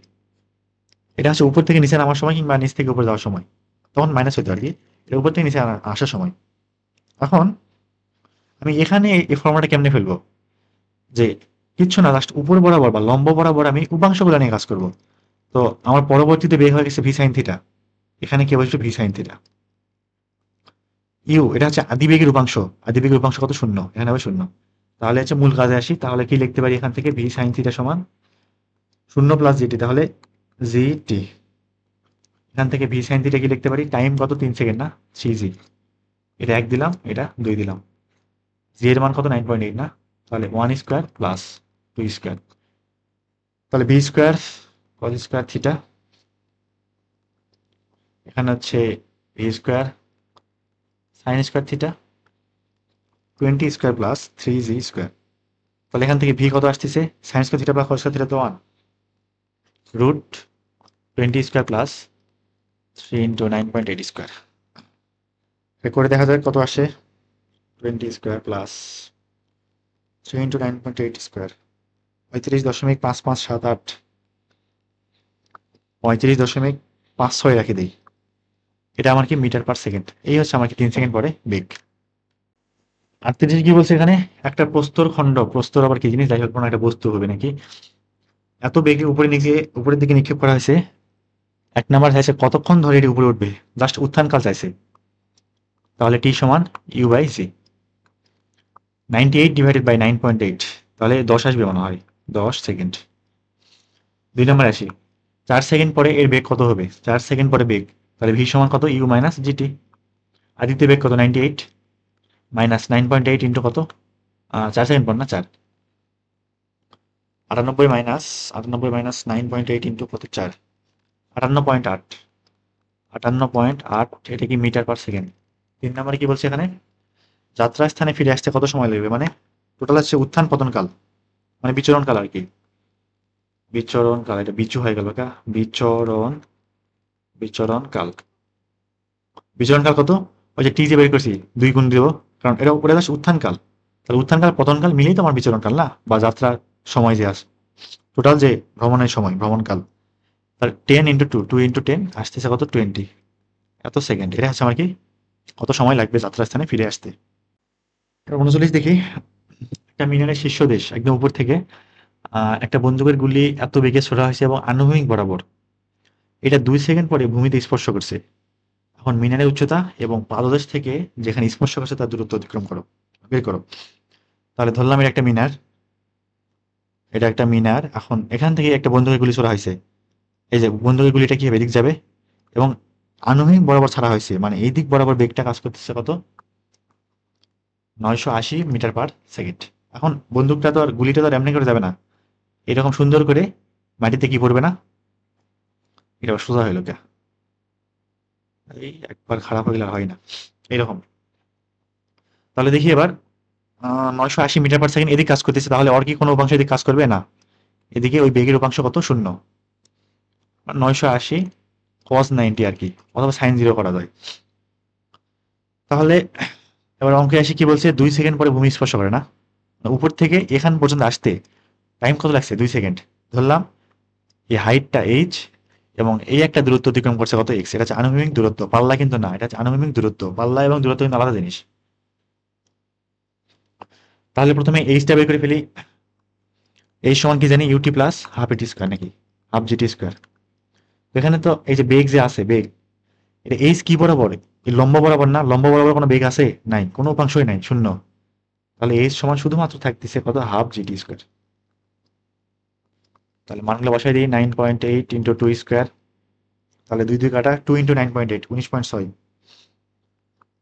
এটা হচ্ছে উপর থেকে নিচে নামার সময় কিংবা নিচ থেকে উপরে যাওয়ার সময়, তখন মাইনাস হইতো আর কি, এটা উপর থেকে নিচে আসার সময়। এখন আমি এখানে এই ফর্মুলাটা কেমনে ফেলবো, যে কিচ্ছু না, জাস্ট উপর বরাবর বা লম্ব বরাবর আমি উপাংশগুলো নিয়ে কাজ করব। তো আমার পরবর্তীতে বের হয়ে গেছে ভি সাইন থিটা, এখানে কি বসবে ভি সাইন থিটা। ইউ এটা হচ্ছে আদিবেগের উপাংশ, আদিবেগের উপাংশ কত শূন্য, এখানে হবে শূন্য। তাহলে হচ্ছে মূল কাজে আসি, তাহলে কি লিখতে পারি এখান থেকে ভি সাইন থিটা সমান শূন্য প্লাস জিটি, তাহলে জিটি। এখান থেকে ভি সাইন থিটা কি লিখতে পারি, টাইম কত 3 সেকেন্ড না 3g, এটা 1 দিলাম, এটা 2 দিলাম, জি এর মান কত 9.8 না, তাহলে 1 স্কোয়ার প্লাস 2 স্কোয়ার, তাহলে v square cos square theta, এখানে হচ্ছে v square sine square theta 20 square plus 3g square. তাহলে এখান থেকে ভি কত আসতেছে, sine square theta plus cos square theta তো 1, √20 স্কোয়ার প্লাস 3 ইন্টু 9.8 স্কোয়ার। করে দেখা যায় কত আসে। 20 স্কোয়ার প্লাস 3 ইন্টু 9.8 স্কোয়ার 35.5578, 35.56 রাখি দিই। এটা আমার কি মিটার পার সেকেন্ড। এই হচ্ছে আমার কি 3 সেকেন্ড পরে বেগ। আর 30 কি বলছে এখানে, একটা প্রস্তর খণ্ড, প্রস্তর আবার কি জিনিস, যাই হোক কোনো একটা বস্তু হবে নাকি, এত বেগে উপরের দিকে নিক্ষেপ করা হয়েছে। এক নাম্বার চাইছে কতক্ষণ ধরে এটি উপরে উঠবে, জাস্ট উত্থানকাল চাইছে। তাহলে টি সমান u by c, 98 divided by 9.8, তাহলে 10 আসবে মনে হয়, 10 সেকেন্ড। 2 নম্বর আসি, 4 সেকেন্ড পরে এর বেগ কত হবে, 4 সেকেন্ড পরে বেগ, তাহলে ভি সমান কত, ইউ মাইনাস জিটি। আর দ্বিতীয় বেগ কত, 98 মাইনাস 9.8 ইন্টু কত, 4 সেকেন্ড পর না 4, 98 মাইনাস 9.8 ইন্টু কত 4, 58.8, 58.8, এটা কি মিটার পার সেকেন্ড। 3 নম্বরে কি বলছে এখানে, যাত্রা স্থানে ফিরে আসতে কত সময় লাগবে, মানে টোটাল হচ্ছে উত্থান পতনকাল, মানে বিচরণকাল আর কি, বিচরণকাল, এটা বিচু হয়ে গেল কা, বিচরণকাল, বিচরণকাল কত, ওই যে টি যে বের করছি 2 গুণ দেবো, কারণ এটা উপরে আসে উত্থানকাল, তাহলে উত্থানকাল পতনকাল মিলেই তো আমার বিচরণকাল না, বা যাত্রার সময় যে আসে, টোটাল যে ভ্রমণের সময়, ভ্রমণকাল, তাহলে 10 ইন্টু 2, 2 ইন্টু 10 আসতেছে কত 20, এত সেকেন্ড। এটা হচ্ছে আমার কি কত সময় লাগবে যাত্রাস্থানে ফিরে আসতে। 39 দেখি, একটা মিনারের শীর্ষদেশ একদম উপর থেকে একটা বন্দুকের গুলি এত বেগে ছোড়া হয়েছে এবং আনুভূমিক বরাবর এটা 2 সেকেন্ড পরে ভূমিতে স্পর্শ করছে। এখন মিনারের উচ্চতা এবং পাদদেশ থেকে যেখানে স্পর্শ করছে তার দূরত্ব অতিক্রম করো, বের করো। তাহলে ধরলাম এটা একটা মিনার, এখন এখান থেকে একটা বন্দুকের গুলি ছোড়া হয়েছে, এই যে বন্দুকের গুলিটা কি হবে, এদিক যাবে এবং আনুভূমিক বরাবর ছাড়া হয়েছে, মানে এই দিক বরাবর বেগটা কাজ করতেছে কত, 980 মিটার পার সেকেন্ড। এখন বন্দুকটা তো আর গুলিটা তো আর এমনি করে যাবে না, এরকম সুন্দর করে মাটিতে কি পড়বে না, এটা আবার সোজা হইলো কে, এই একবার খারাপ হয়ে গেলে আর হয় না, এইরকম। তাহলে দেখি এবার 980 মিটার পার সেকেন্ড এদিকে কাজ করতেছে, তাহলে আর কি কোনো উপাংশ এদিকে কাজ করবে না, এদিকে ওই বেগের উপাংশ কত, শূন্য, 980 cos 90 আর কি, অথবা সাইন 0 করা যায়। তাহলে এবার অঙ্কে আসি, কি বলছে 2 সেকেন্ড পরে ভূমি স্পর্শ করে না, উপর থেকে এখান পর্যন্ত আসতে টাইম কত লাগছে, 2 সেকেন্ড। ধরলাম এই হাইটটা এইচ এবং এই একটা দূরত্ব অতিক্রম করছে কত, এক্স, এটা হচ্ছে আনুভূমিক দূরত্ব, পাল্লা কিন্তু না, এটা হচ্ছে আনুভূমিক দূরত্ব, পাল্লা এবং দূরত্ব কিন্তু আলাদা জিনিস। তাহলে প্রথমে এইচটা বের করে ফেলি, এইচ সমান কি জানি, ইউটি প্লাস হাফ এটি স্কোয়ার নাকি হাফ জিটি স্কোয়ার। এখানে তো এই যে বেগ যে আছে, বেগ এটা এইচ কি বরাবর, এই লম্ব বরাবর না, লম্ব বরাবর কোনো বেগ আছে নাই, কোনো উপাংশই নাই, শূন্য। তাহলে এইচ সমান শুধুমাত্র থাকতেছে কত, হাফ জিটি স্কোয়ার। তাহলে মানগুলো বসাই দিই, 9.8 ইন্টু 2 স্কোয়ার, তাহলে 2 2 কাটা, 2 ইন্টু 9.8, 19.6,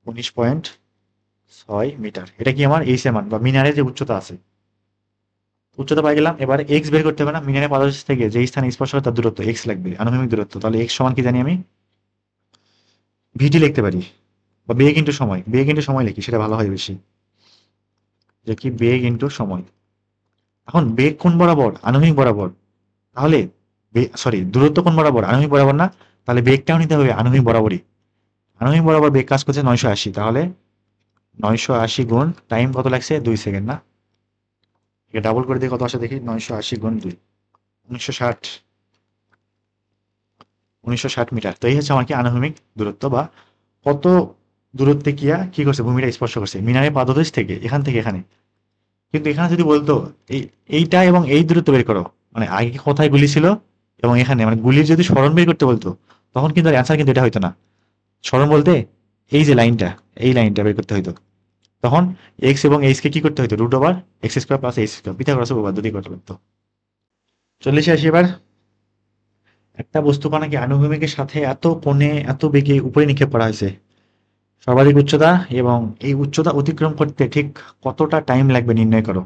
19.6 মিটার। এটা কি আমার এইচ এর মান বা মিনারের যে উচ্চতা আছে, উচ্চতা পাই গেলাম। এবার এক্স বের করতে হবে না, মিনারের পাদদেশ থেকে যে স্থানে স্পর্শ করে তার দূরত্ব এক্স লাগবে, আনুভূমিক দূরত্ব। তাহলে এক্স সমান কি জানি আমি, ভিটি লিখতে পারি, বা বেগ ইন্টু সময়, বেগ ইন্টু সময় লিখি, সেটা ভালো হয় বেশি, যে কি বেগ ইন্টু সময়। এখন বেগ কোন বরাবর, আনুভূমিক বরাবর, তাহলে সরি দূরত্ব কোন বরাবর, আনুভূমিক বরাবর না, তাহলে বেগটাও নিতে হবে আনুভূমিক বরাবরই। আনুভূমিক বরাবর বেগ কাজ করছে 980, তাহলে 980 গুণ টাইম কত লাগছে, 2 সেকেন্ড না, এটা ডাবল করে দিয়ে কত আসে দেখি, 980 গুণ 2, 1960, 1960 মিটার। তো এই হচ্ছে আমার কি আনুভূমিক দূরত্ব, বা কত দূরত্বে কি করছে, ভূমিটা স্পর্শ করছে মিনারের পাদদেশ থেকে এখান থেকে এখানে। কিন্তু এখানে যদি বলতো এইটা এবং এই দূরত্ব বের করো, মানে আগে কোথায় গুলি ছিল এবং এখানে, মানে গুলির যদি সরণ বের করতে বলতো, তখন কিন্তু অ্যান্সার কিন্তু এটা হইতো না। সরণ বলতে এই যে লাইনটা, এই লাইনটা বের করতে হইতো, তখন এক্স এবং এইচ কে কি করতে হইতো, root over x square plus h square, পিথাগোরাসের উপপাদ্য দিয়ে করতে পারতো। 40 আসি এবার, একটা বস্তু কণাকে আনুভূমিকের সাথে এত কোণে এত বেগে উপরে নিক্ষেপ করা হয়েছে, সর্বাধিক উচ্চতা, এবং এই উচ্চতা অতিক্রম করতে ঠিক কতটা টাইম লাগবে নির্ণয় করো।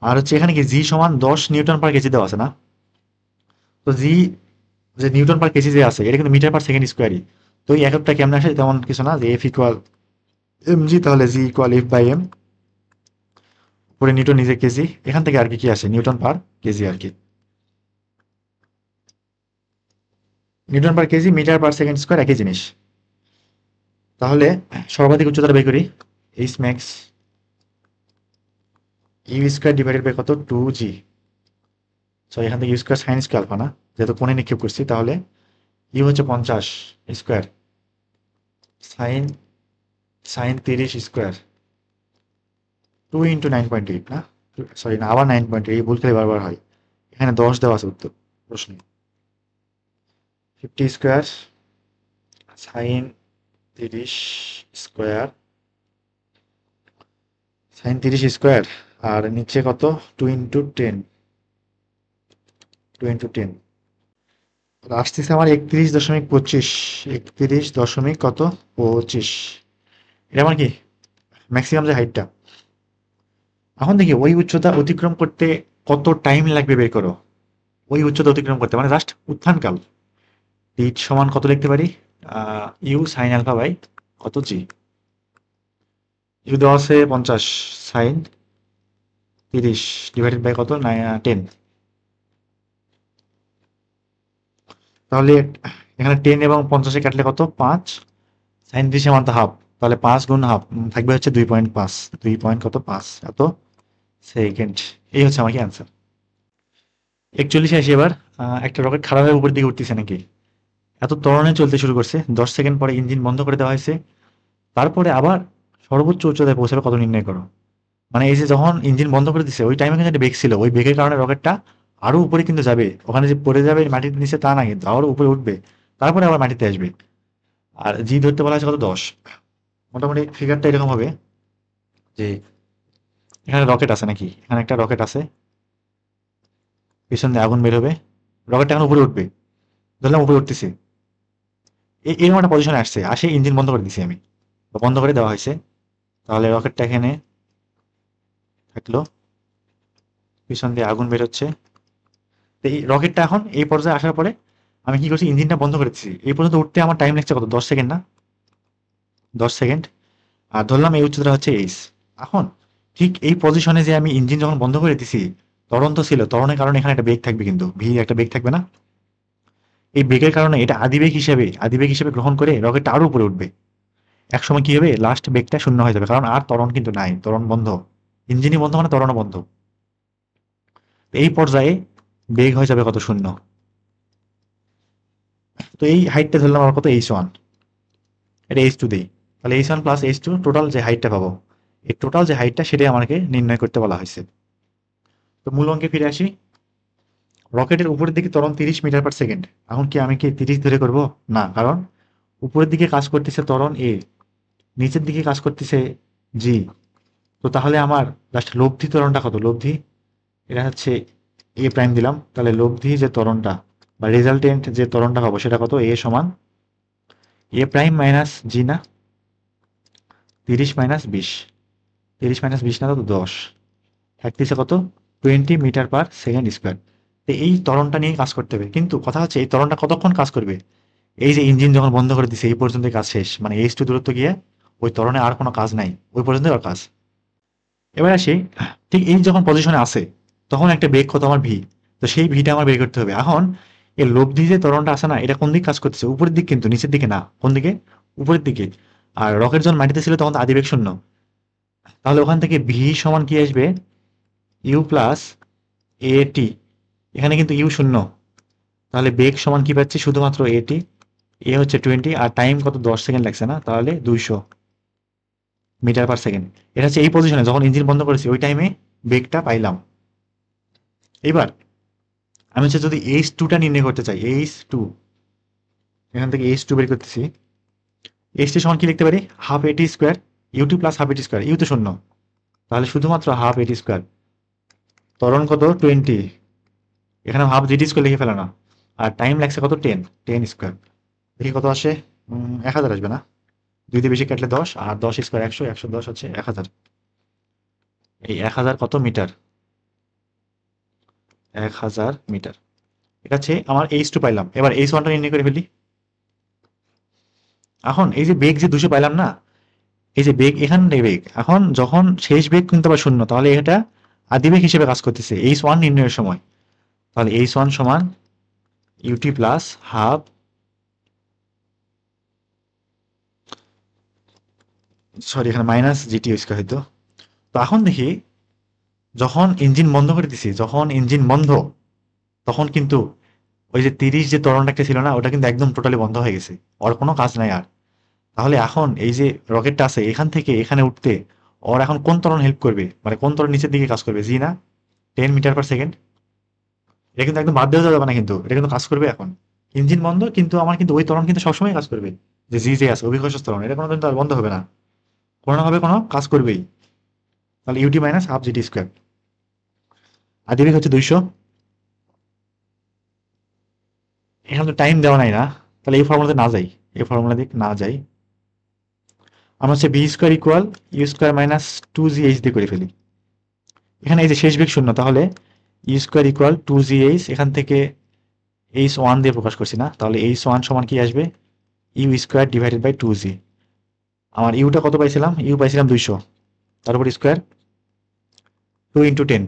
আর হচ্ছে এখানে কি জি সমান 10 নিউটন পার কেজি দেওয়া আছে না, তো জি যে নিউটন পার কেজি যে আছে, এটা কিন্তু মিটার পার সেকেন্ড স্কোয়ারই। তো এই এককটা কেমন আসে, তেমন কিছু না, যে এফ ইকুয়াল এম জি, তাহলে জি ইকুয়াল এফ বাই এম, পরে নিউটন নিজে কেজি, এখান থেকে আর কি কি আসে, নিউটন পার কেজি আর কি, newton per kg metre per second square একই জিনিস। তাহলে সর্বাধিক উচ্চতা বের করি, h max u square divided by কত, 2g। সো এখান থেকে u square sine square alpha না, যেহেতু কোণে নিক্ষেপ করছি, তাহলে ইউ হচ্ছে 50 square sine sine 30 square 2 into 9.8 না, সরি না, আবার 9.8, ভুল খেলে বারবার হয়। এখানে 10 দেওয়া আছে উত্তর প্রশ্নে। 50 square sine 30 square sine 30 square, আর নিচে কত, 2 ইন্টু 10, 2 ইন্টু 10 আসতেছে আমার 31.25, 31 দশমিক কত 25। এটা আমার কি ম্যাক্সিমাম যে হাইটটা। এখন দেখি ওই উচ্চতা অতিক্রম করতে কত টাইম লাগবে বের করো। ওই উচ্চতা অতিক্রম করতে মানে জাস্ট উত্থানকাল, পিচ সমান কত লিখতে পারি, ইউ সাইন আলফা বাই কত জি। ইউ দেওয়া আছে 50 সাইন 30 ডিভাইডেড বাই কত 10। তাহলে এখানে 10 এবং 50 কাটলে কত 5, সাইন 30 মান তো হাফ, তাহলে 5 গুণ হাফ থাকবে হচ্ছে 2.5, 2 পয়েন্ট কত 5 এত সেকেন্ড। এই হচ্ছে আমাকে অ্যান্সার। 41 আসি এবার। একটা রকেট খারাপ হয়ে উপরের দিকে উঠতেছে নাকি, এত ত্বরণে চলতে শুরু করছে, 10 সেকেন্ড পরে ইঞ্জিন বন্ধ করে দেওয়া হয়েছে, তারপরে আবার সর্বোচ্চ উচ্চতায় পৌঁছাবে কত নির্ণয় করো। মানে এই যে যখন ইঞ্জিন বন্ধ করে দিছে ওই টাইমে কিন্তু একটা বেগ ছিল, ওই বেগের কারণে রকেটটা আরো উপরে কিন্তু যাবে, ওখানে যে পড়ে যাবে মাটির নিচে তা না, কিন্তু আরো উপরে উঠবে, তারপরে আবার মাটিতে আসবে। আর জি ধরতে বলা হয়েছে কত 10। মোটামুটি ফিগারটা এরকম হবে যে এখানে রকেট আছে নাকি, এখানে একটা রকেট আছে, পিছন দিয়ে আগুন বের হবে, রকেটটা এখন উপরে উঠবে, ধরলাম উপরে উঠতেছে, এরকম একটা পজিশনে আসছে, আসে ইঞ্জিন বন্ধ করে দিছি আমি, বা বন্ধ করে দেওয়া হয়েছে। তাহলে রকেটটা এখানে থাকলো, পিছন দিয়ে আগুন বের হচ্ছে। তো এই রকেটটা এখন এই পর্যায়ে আসার পরে আমি কি করছি, ইঞ্জিনটা বন্ধ করে দিচ্ছি, এই পর্যন্ত উঠতে আমার টাইম লাগছে কত 10 সেকেন্ড না, 10 সেকেন্ড। আর ধরলাম এই উচ্চতা হচ্ছে এইচ। এখন ঠিক এই পজিশনে যে আমি ইঞ্জিন যখন বন্ধ করে দিছি, ত্বরণ তো ছিল, ত্বরণের কারণে এখানে একটা বেগ থাকবে, কিন্তু ভি একটা বেগ থাকবে না, এই বেগের কারণে এটা আদিবেগ হিসেবে গ্রহণ করে রকেটটা আরো উপরে উঠবে। একসময় কি হবে, লাস্ট বেগটা শূন্য হয়ে যাবে, কারণ আর ত্বরণ কিন্তু নাই, ত্বরণ বন্ধ, ইঞ্জিনই বন্ধ মানে ত্বরণও বন্ধ। এই পর্যায়ে বেগ হয়ে যাবে কত শূন্য। তো এই হাইটটা ধরলাম আমার কত এইচ 1, এটা এইচ 2 দেই, তাহলে এইচ 1 প্লাস এইচ 2 টোটাল যে হাইটটা পাবো, এই টোটাল যে হাইটটা সেটাই আমাকে নির্ণয় করতে বলা হয়েছে। তো মূল অঙ্কে ফিরে আসি। রকেটের উপরের দিকে ত্বরণ 30 মিটার পার সেকেন্ড। এখন কি আমি কি 30 ধরে করব, না, কারণ উপরের দিকে কাজ করতেছে ত্বরণ এ, নিচের দিকে কাজ করতেছে জি। তো তাহলে আমার জাস্ট লব্ধি ত্বরণটা কত, লব্ধি এটা হচ্ছে এ প্রাইম দিলাম, তাহলে লব্ধি যে ত্বরণটা বা রেজাল্টেন্ট যে ত্বরণটা পাবো সেটা কত, এ সমান এ প্রাইম মাইনাস জি না, 30 মাইনাস 20, 30 মাইনাস 20 না তো 10, থাকতেছে কত 20 মিটার পার সেকেন্ড স্কোয়ার। তো এই ত্বরণটা নিয়ে কাজ করতে হবে, কিন্তু কথা হচ্ছে এই ত্বরণটা কতক্ষণ কাজ করবে, এই যে ইঞ্জিন যখন বন্ধ করে দিছে এই পর্যন্ত কাজ শেষ, মানে এইচ 2 দূরত্ব গিয়ে ওই ত্বরণে আর কোনো কাজ নাই, ওই পর্যন্ত আর কাজ। এবার আসি, ঠিক এই যখন পজিশনে আসে তখন একটা বেগ কত আমার ভি, তো সেই ভিটা আমার বের করতে হবে। এখন এই লব্ধি যে ত্বরণটা আছে না, এটা কোন দিকে কাজ করতেছে, উপরের দিক, কিন্তু নিচের দিকে না, কোন দিকে, উপরের দিকে। আর রকেট যখন মাটিতে ছিল তখন তো আদিবেগ শূন্য, তাহলে ওখান থেকে ভি সমান কি আসবে, ইউ প্লাস এ টি, এখানে কিন্তু ইউ শূন্য, তাহলে বেগ সমান কি পাচ্ছি শুধুমাত্র এটি, এ হচ্ছে 20 আর টাইম কত 10 সেকেন্ড লাগছে না, তাহলে 200 মিটার পার সেকেন্ড। এটা হচ্ছে এই পজিশনে যখন ইঞ্জিন বন্ধ করেছি ওই টাইমে বেগটা পাইলাম। এবার আমি হচ্ছে যদি এইচ 2টা নির্ণয় করতে চাই, এইচ 2, এখান থেকে এইচ 2 বের করতেছি, এইচ 2 সমান কি লিখতে পারি, হাফ এটি স্কোয়ার ইউ 2 প্লাস হাফ এটি স্কোয়ার, ইউ তো শূন্য, তাহলে শুধুমাত্র হাফ এটি স্কোয়ার, ত্বরণ কত 20, এখানে হাফ জিটি স্কোয়ার লিখে ফেলা না, আর টাইম লাগছে কত 10, 10 স্কোয়ার, দেখি কত আসে, 1000 আসবে না, 2 দিয়ে বেশি কাটলে 10, আর 10 স্কোয়ার 100, 110 হচ্ছে 1000, এই 1000 কত মিটার, 1000 মিটার। এটা হচ্ছে আমার এইচ 2 পাইলাম। এবার এইচ 1টা নির্ণয় করে ফেলি। এখন এই যে বেগ যে 200 পাইলাম না, এই যে বেগ এখানে বেগ, এখন যখন শেষ বেগ কিন্তু আবার শূন্য, তাহলে এটা আদিবেগ হিসেবে কাজ করতেছে এইচ 1 নির্ণয়ের সময়, তাহলে এইচ 1 সমান ইউটি প্লাস হাফ সরি এখানে মাইনাস জিটি স্কোয়ার হইতো। তো এখন দেখি যখন ইঞ্জিন বন্ধ করে দিছি, যখন ইঞ্জিন বন্ধ তখন কিন্তু ওই যে 30 যে ত্বরণটা একটা ছিল না, ওটা কিন্তু একদম টোটালি বন্ধ হয়ে গেছে, ওর কোনো কাজ নাই আর। তাহলে এখন এই যে রকেটটা আছে এখান থেকে এখানে উঠতে ওর এখন কোন ত্বরণ হেল্প করবে, মানে কোন ত্বরণ নিচের দিকে কাজ করবে? জি না, 10 মিটার পার সেকেন্ড। এটা কিন্তু একদম বাদ দেওয়া যাবে না, কিন্তু এটা কিন্তু কাজ করবে এখন। ইঞ্জিন বন্ধ কিন্তু আমার কিন্তু ওই ত্বরণ কিন্তু সবসময় কাজ করবে, যে জি যে আছে অভিকর্ষ ত্বরণ, এটা কোনো কিন্তু আর বন্ধ হবে না, কোনো না হবে কোনো কাজ করবেই। তাহলে u t minus half g t square. আর দিবি হচ্ছে 200। এখানে তো টাইম দেওয়া নাই না, তাহলে এই ফর্মুলাতে না যাই, এই ফর্মুলা দিক না যাই, আমরা হচ্ছে v square equal u square minus 2gh দিয়ে করে ফেলি। এখানে এই যে শেষ বেগ শূন্য, তাহলে ইউ স্কোয়ার ইকুয়াল 2gh, এখান থেকে এইচ ওয়ান দিয়ে প্রকাশ করছি না, তাহলে এইচ ওয়ান সমান কি আসবে? U square divided by 2g। আমার ইউটা কত পাইছিলাম? ইউ পাইছিলাম 200, তার উপর স্কোয়ার 2 × 10,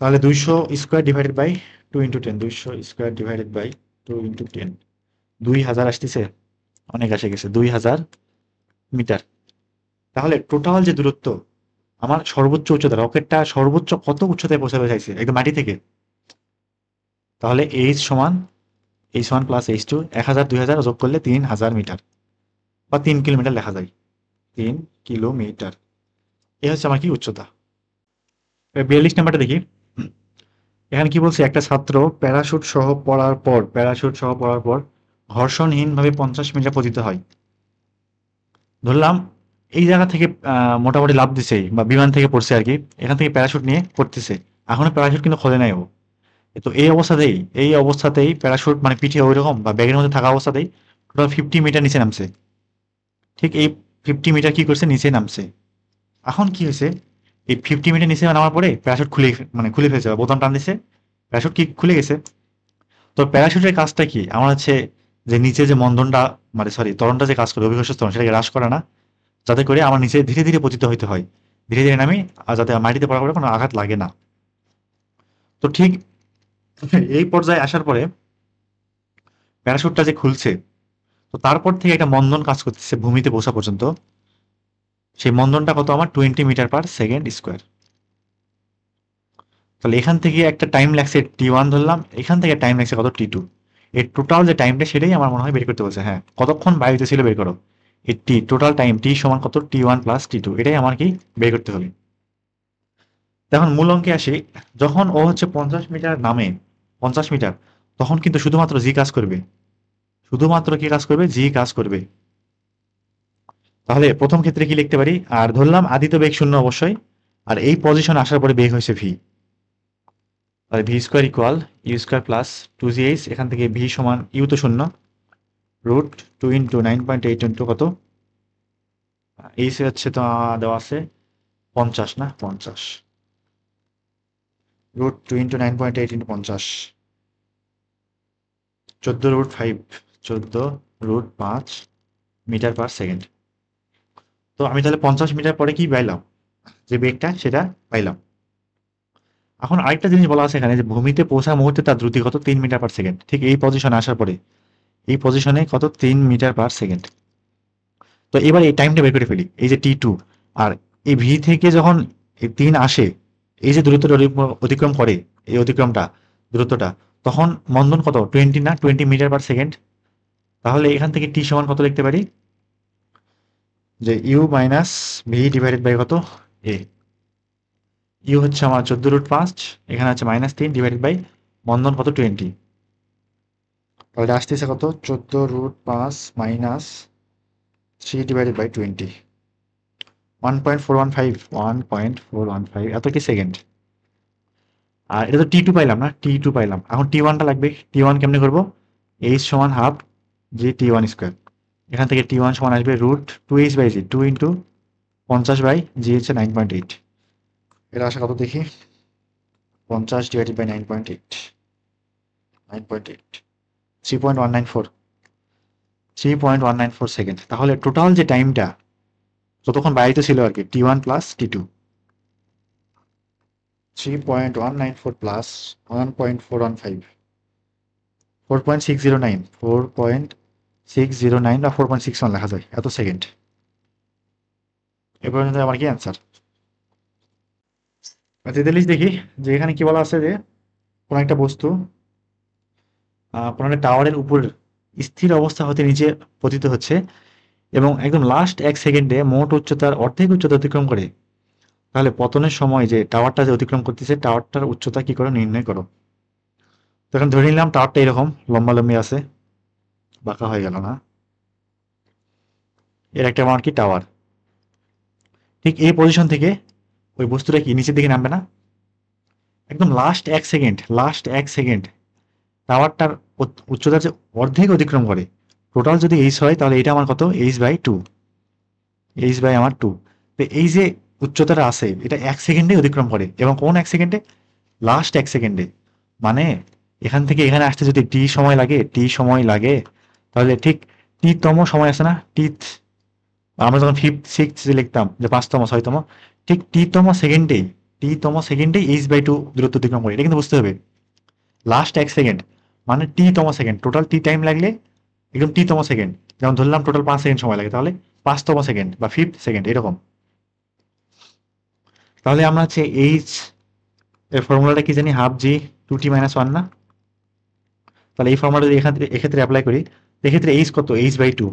তাহলে 200 square divided by 2 × 10, 200 square divided by 2 × 10, 2000 আসতেছে, অনেক আসে গেছে 2000 মিটার। তাহলে টোটাল যে দূরত্ব আমার সর্বোচ্চ উচ্চতা, রকেটটা সর্বোচ্চ কত উচ্চতায় পৌঁছাতে চাইছে একদম মাটি থেকে, তাহলে h one plus h two, 1000 2000 যোগ করলে 3000 মিটার বা 3 কিলোমিটার লেখা যায়, 3 কিলোমিটার। এ হচ্ছে আমার কি উচ্চতা। 42 নাম্বারটা দেখি। এখানে কি বলছে, একটা ছাত্র প্যারাশুট সহ পড়ার পর ঘর্ষণহীন ভাবে 50 মিটার পতিত হয়। ধরলাম এই জায়গা থেকে মোটামুটি লাফ দিছে বা বিমান থেকে পড়ছে আর কি, এখান থেকে প্যারাশুট নিয়ে পড়তেছে, এখনো প্যারাশুট কিন্তু খোলে নাই ও। তো এই অবস্থাতেই প্যারাশুট মানে পিঠে ওইরকম বা ব্যাগের মধ্যে থাকা অবস্থাতেই টোটাল 50 মিটার নিচে নামছে। ঠিক এই 50 মিটার কি করছে, নিচে নামছে। এখন কি হয়েছে, এই 50 মিটার নিচে নামার পরে প্যারাশুট খুলে ফেলছে বা বোতাম টান দিছে, প্যারাশুট কি খুলে গেছে। তো প্যারাশুটের কাজটা কি আমার হচ্ছে, যে নিচে যে মন্দনটা মানে সরি ত্বরণটা যে কাজ করে অভিকর্ষ ত্বরণ, সেটাকে হ্রাস করা না, যাতে করে আমার নিচে ধীরে ধীরে পতিত হইতে হয়, ধীরে ধীরে নামি, আর যাতে মাটিতে পড়ার পরে কোনো আঘাত লাগে না। তো ঠিক এই পর্যায়ে আসার পরে প্যারাশুটটা যে খুলছে, তো তারপর থেকে একটা মন্দন কাজ করতেছে ভূমিতে পৌঁছা পর্যন্ত। সেই মন্দনটা কত আমার? 20 মিটার পার সেকেন্ড স্কোয়ার। তাহলে এখান থেকে একটা টাইম লাগছে T1 ধরলাম, এখান থেকে টাইম লাগছে কত? T2। এর টোটাল যে টাইমটা সেটাই আমার মনে হয় বের করতে বলছে। হ্যাঁ, কতক্ষণ বায়ুতে ছিল বের করো। এই টোটাল টাইম টি সমান কত? T1 + T2, এটাই আমার কি বের করতে হবে। এখন মূল অঙ্কে আসি। যখন ও হচ্ছে 50 মিটার নামে, 50 মিটার, তখন কিন্তু শুধুমাত্র জি কাজ করবে, শুধুমাত্র কি কাজ করবে? জি কাজ করবে। তাহলে প্রথম ক্ষেত্রে কি লিখতে পারি? আর ধরলাম আদিত বেগ শূন্য অবশ্যই, আর এই পজিশন আসার পরে বেগ হয়েছে ভি, তাহলে v square equal u square plus 2gh, এখান থেকে ভি সমান ইউ তো শূন্য, √2 × 9.8 ইন্টু কত, এইচ হচ্ছে তো দেওয়া আছে 50 না, 50, √2 × 9.8 ইন্টু 50, 14√5, 14√5 মিটার পার সেকেন্ড। তো আমি তাহলে 50 মিটার পরে কি পাইলাম, যে বেগটা সেটা পাইলাম। এখন আরেকটা জিনিস বলা আছে এখানে, যে ভূমিতে পৌঁছার মুহূর্তে তার দ্রুতি কত? 3 মিটার পার সেকেন্ড। ঠিক এই পজিশনে আসার পরে, এই পজিশনে কত? 3 মিটার পার সেকেন্ড। তো এবার এই টাইমটা বের করে ফেলি, এই যে T2, আর এই ভি থেকে যখন এই 3 আসে, এই যে দূরত্বটা অতিক্রম করে, এই দূরত্বটা, তখন মন্দন কত? 20 না, 20 মিটার পার সেকেন্ড। তাহলে এখান থেকে টি সমান কত লিখতে পারি, যে u minus v divided by কত? এ। ইউ হচ্ছে আমার 14√5, এখানে আছে -3 ডিভাইডেড বাই মন্দন কত? 20। তাহলে আসতেছে কত? 14√5 মাইনাস 3 ডিভাইডেড বাই 20, 1.415 এত কি সেকেন্ড। আর এটা তো T2 পাইলাম না, T2 পাইলাম। এখন T1টা লাগবে। T1 কেমনে করবো? এইচ সমান হাফ জি T1 স্কোয়ার, এখান থেকে T1 সমান আসবে √2h/g, 2 × 50/g হচ্ছে 9.8। এটা আসা কত দেখি, 50 ডিভাইডেড বাই 9.8, 3.194, 3.194 সেকেন্ড। তাহলে টোটাল যে টাইমটা যতক্ষণ বাড়িতে ছিল আর কি, T1 + T2, 3.194 প্লাস 1.415, 4.609, 4.609 বা 4.61 লেখা যায়, এত সেকেন্ড। এ পর্যন্ত আমার কি অ্যান্সার। 43 দেখি যে এখানে কি বলা আছে যে কোন একটা বস্তু কোন একটা টাওয়ারের উপর স্থির অবস্থা হতে নিচে পতিত হচ্ছে এবং একদম লাস্ট 1 সেকেন্ডে মোট উচ্চতার অর্ধেক উচ্চতা অতিক্রম করে। তাহলে পতনের সময় যে টাওয়ারটা যে অতিক্রম করতেছে টাওয়ারটার উচ্চতা কি করে নির্ণয় করো। তো এখন ধরে নিলাম টাওয়ারটা এরকম লম্বালম্বি আছে, বাঁকা হয়ে গেল না, এর একটা আমার কি টাওয়ার। ঠিক এই পজিশন থেকে ওই বস্তুটা কি নিচের দিকে নামবে না, একদম লাস্ট 1 সেকেন্ড টাওয়ারটার উচ্চতার যে অর্ধেক অতিক্রম করে। টোটাল যদি এইচ হয় তাহলে এটা আমার কত, এইচ/2, এইচ/2 আমার 2। তো এই যে উচ্চতাটা আছে এটা 1 সেকেন্ডে অতিক্রম করে এবং কোন 1 সেকেন্ডে, লাস্ট 1 সেকেন্ডে। মানে এখান থেকে এখানে আসতে যদি টি সময় লাগে তাহলে ঠিক টি-তম সময় আছে না, আমরা যখন ফিফথ সিক্স লিখতাম যে 5তম 6তম, ঠিক টি-তম সেকেন্ডেই এইচ/2 দূরত্ব অতিক্রম করে। এটা কিন্তু বুঝতে হবে, লাস্ট 1 সেকেন্ড মানে টি-তম সেকেন্ড, টোটাল টি টাইম লাগলে একদম টি-তম সেকেন্ড। যেমন ধরলাম টোটাল 5 সেকেন্ড সময় লাগে, তাহলে 5তম সেকেন্ড বা ফিফথ সেকেন্ড এরকম। তাহলে আমরা হচ্ছে এইচ এর ফর্মুলাটা কি জানি, হাফ জি 2t - 1 না। তাহলে এই ফর্মুলা যদি এক্ষেত্রে অ্যাপ্লাই করি, এক্ষেত্রে এইচ কত, এইচ/2,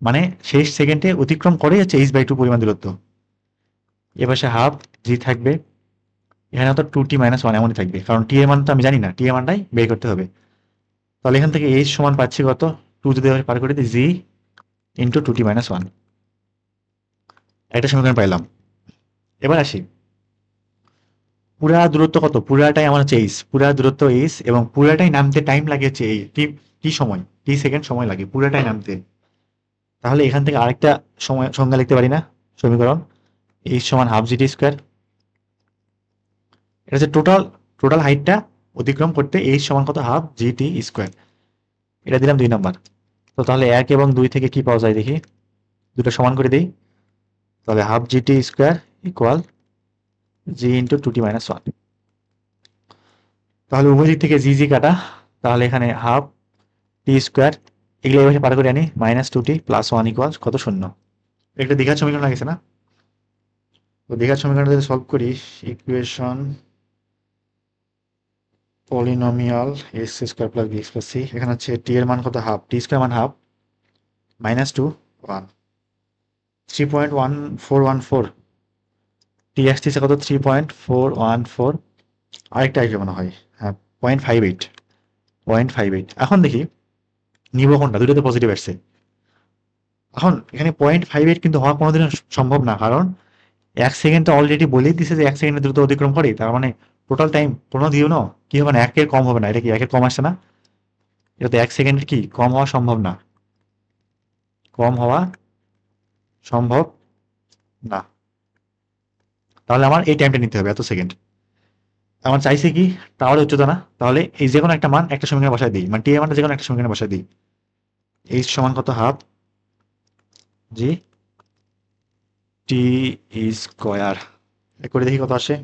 মানে শেষ সেকেন্ডে অতিক্রম করে হচ্ছে এইচ/2 পরিমাণ দূরত্ব। এপাশে হাফ জি থাকবে, এখানে তো 2t - 1 এমনই থাকবে, কারণ টি এর মান তো আমি জানি না, টি এর মানটাই বের করতে হবে। তাহলে এখান থেকে এইচ সমান পাচ্ছি কত, 2 যদি পার করে দিই জি ইন্টু 2t - 1, একটা সমীকরণ পাইলাম। এবার আসি পুরা দূরত্ব কত, পুরাটাই আমার হচ্ছে এইচ, পুরা দূরত্ব এইচ এবং পুরাটাই নামতে টাইম লাগে হচ্ছে এই টি সেকেন্ড সময় লাগে পুরাটাই নামতে। তাহলে এখান থেকে আরেকটা সময় সংজ্ঞা লিখতে পারি না, সমীকরণ এইচ সমান হাফ জি টি স্কোয়ার। এটা হচ্ছে টোটাল হাইটটা অতিক্রম করতে এইচ সমান কত, হাফ জি টি স্কোয়ার। এটা দিলাম 2 নম্বর। তো তাহলে 1 এবং 2 থেকে কি পাওয়া যায় দেখি, দুটো সমান করে দিই। তাহলে half g t square equal g into 2t - 1। তাহলে উভয় দিক থেকে জি জি কাটা, তাহলে এখানে হাফ টি স্কোয়ার, এগুলো এভাবে পার করে আনি, -2t+1 ইকুয়াল কত, 0। একটা দ্বিঘাত সমীকরণ লাগছে না। তো দ্বিঘাত সমীকরণ যদি সলভ করি, equation polynomial x² + bx + c, এখানে হচ্ছে টি এর মান কত, হাফ, টি স্কোয়ার মান হাফ, -2 1 3.1414, টি আসতেছে কত, 3.414, আরেকটা আসবে মনে হয়, হ্যাঁ 0.58। এখন দেখি নিব কোনটা, দুটোতে পজিটিভ আসছে। এখন এখানে 0.58 কিন্তু হওয়া কোনোদিনও সম্ভব না, কারণ 1 সেকেন্ড তো অলরেডি বলেই দিছে যে 1 সেকেন্ডে দ্রুত অতিক্রম করে, তার মানে টোটাল টাইম কোনো দিনও কি হবে না, 1-এর কম হবে না। এটা কি 1-এর কম আসছে না, এটা তো 1 সেকেন্ডের কি কম হওয়া সম্ভব না, কম হওয়া সম্ভব না। তাহলে আমার এই টাইমটা নিতে হবে, এত সেকেন্ড। আমার চাইছে কি টাওয়ারের উচ্চতা না, তাহলে এই যে কোনো একটা মান একটা সমীকরণে বসায় দিই, মানে টি এর মানটা যে কোনো একটা সমীকরণে বসায় দিই। এইচ সমান কত, হাফ জি টি স্কোয়ার, করে দেখি কত আসে,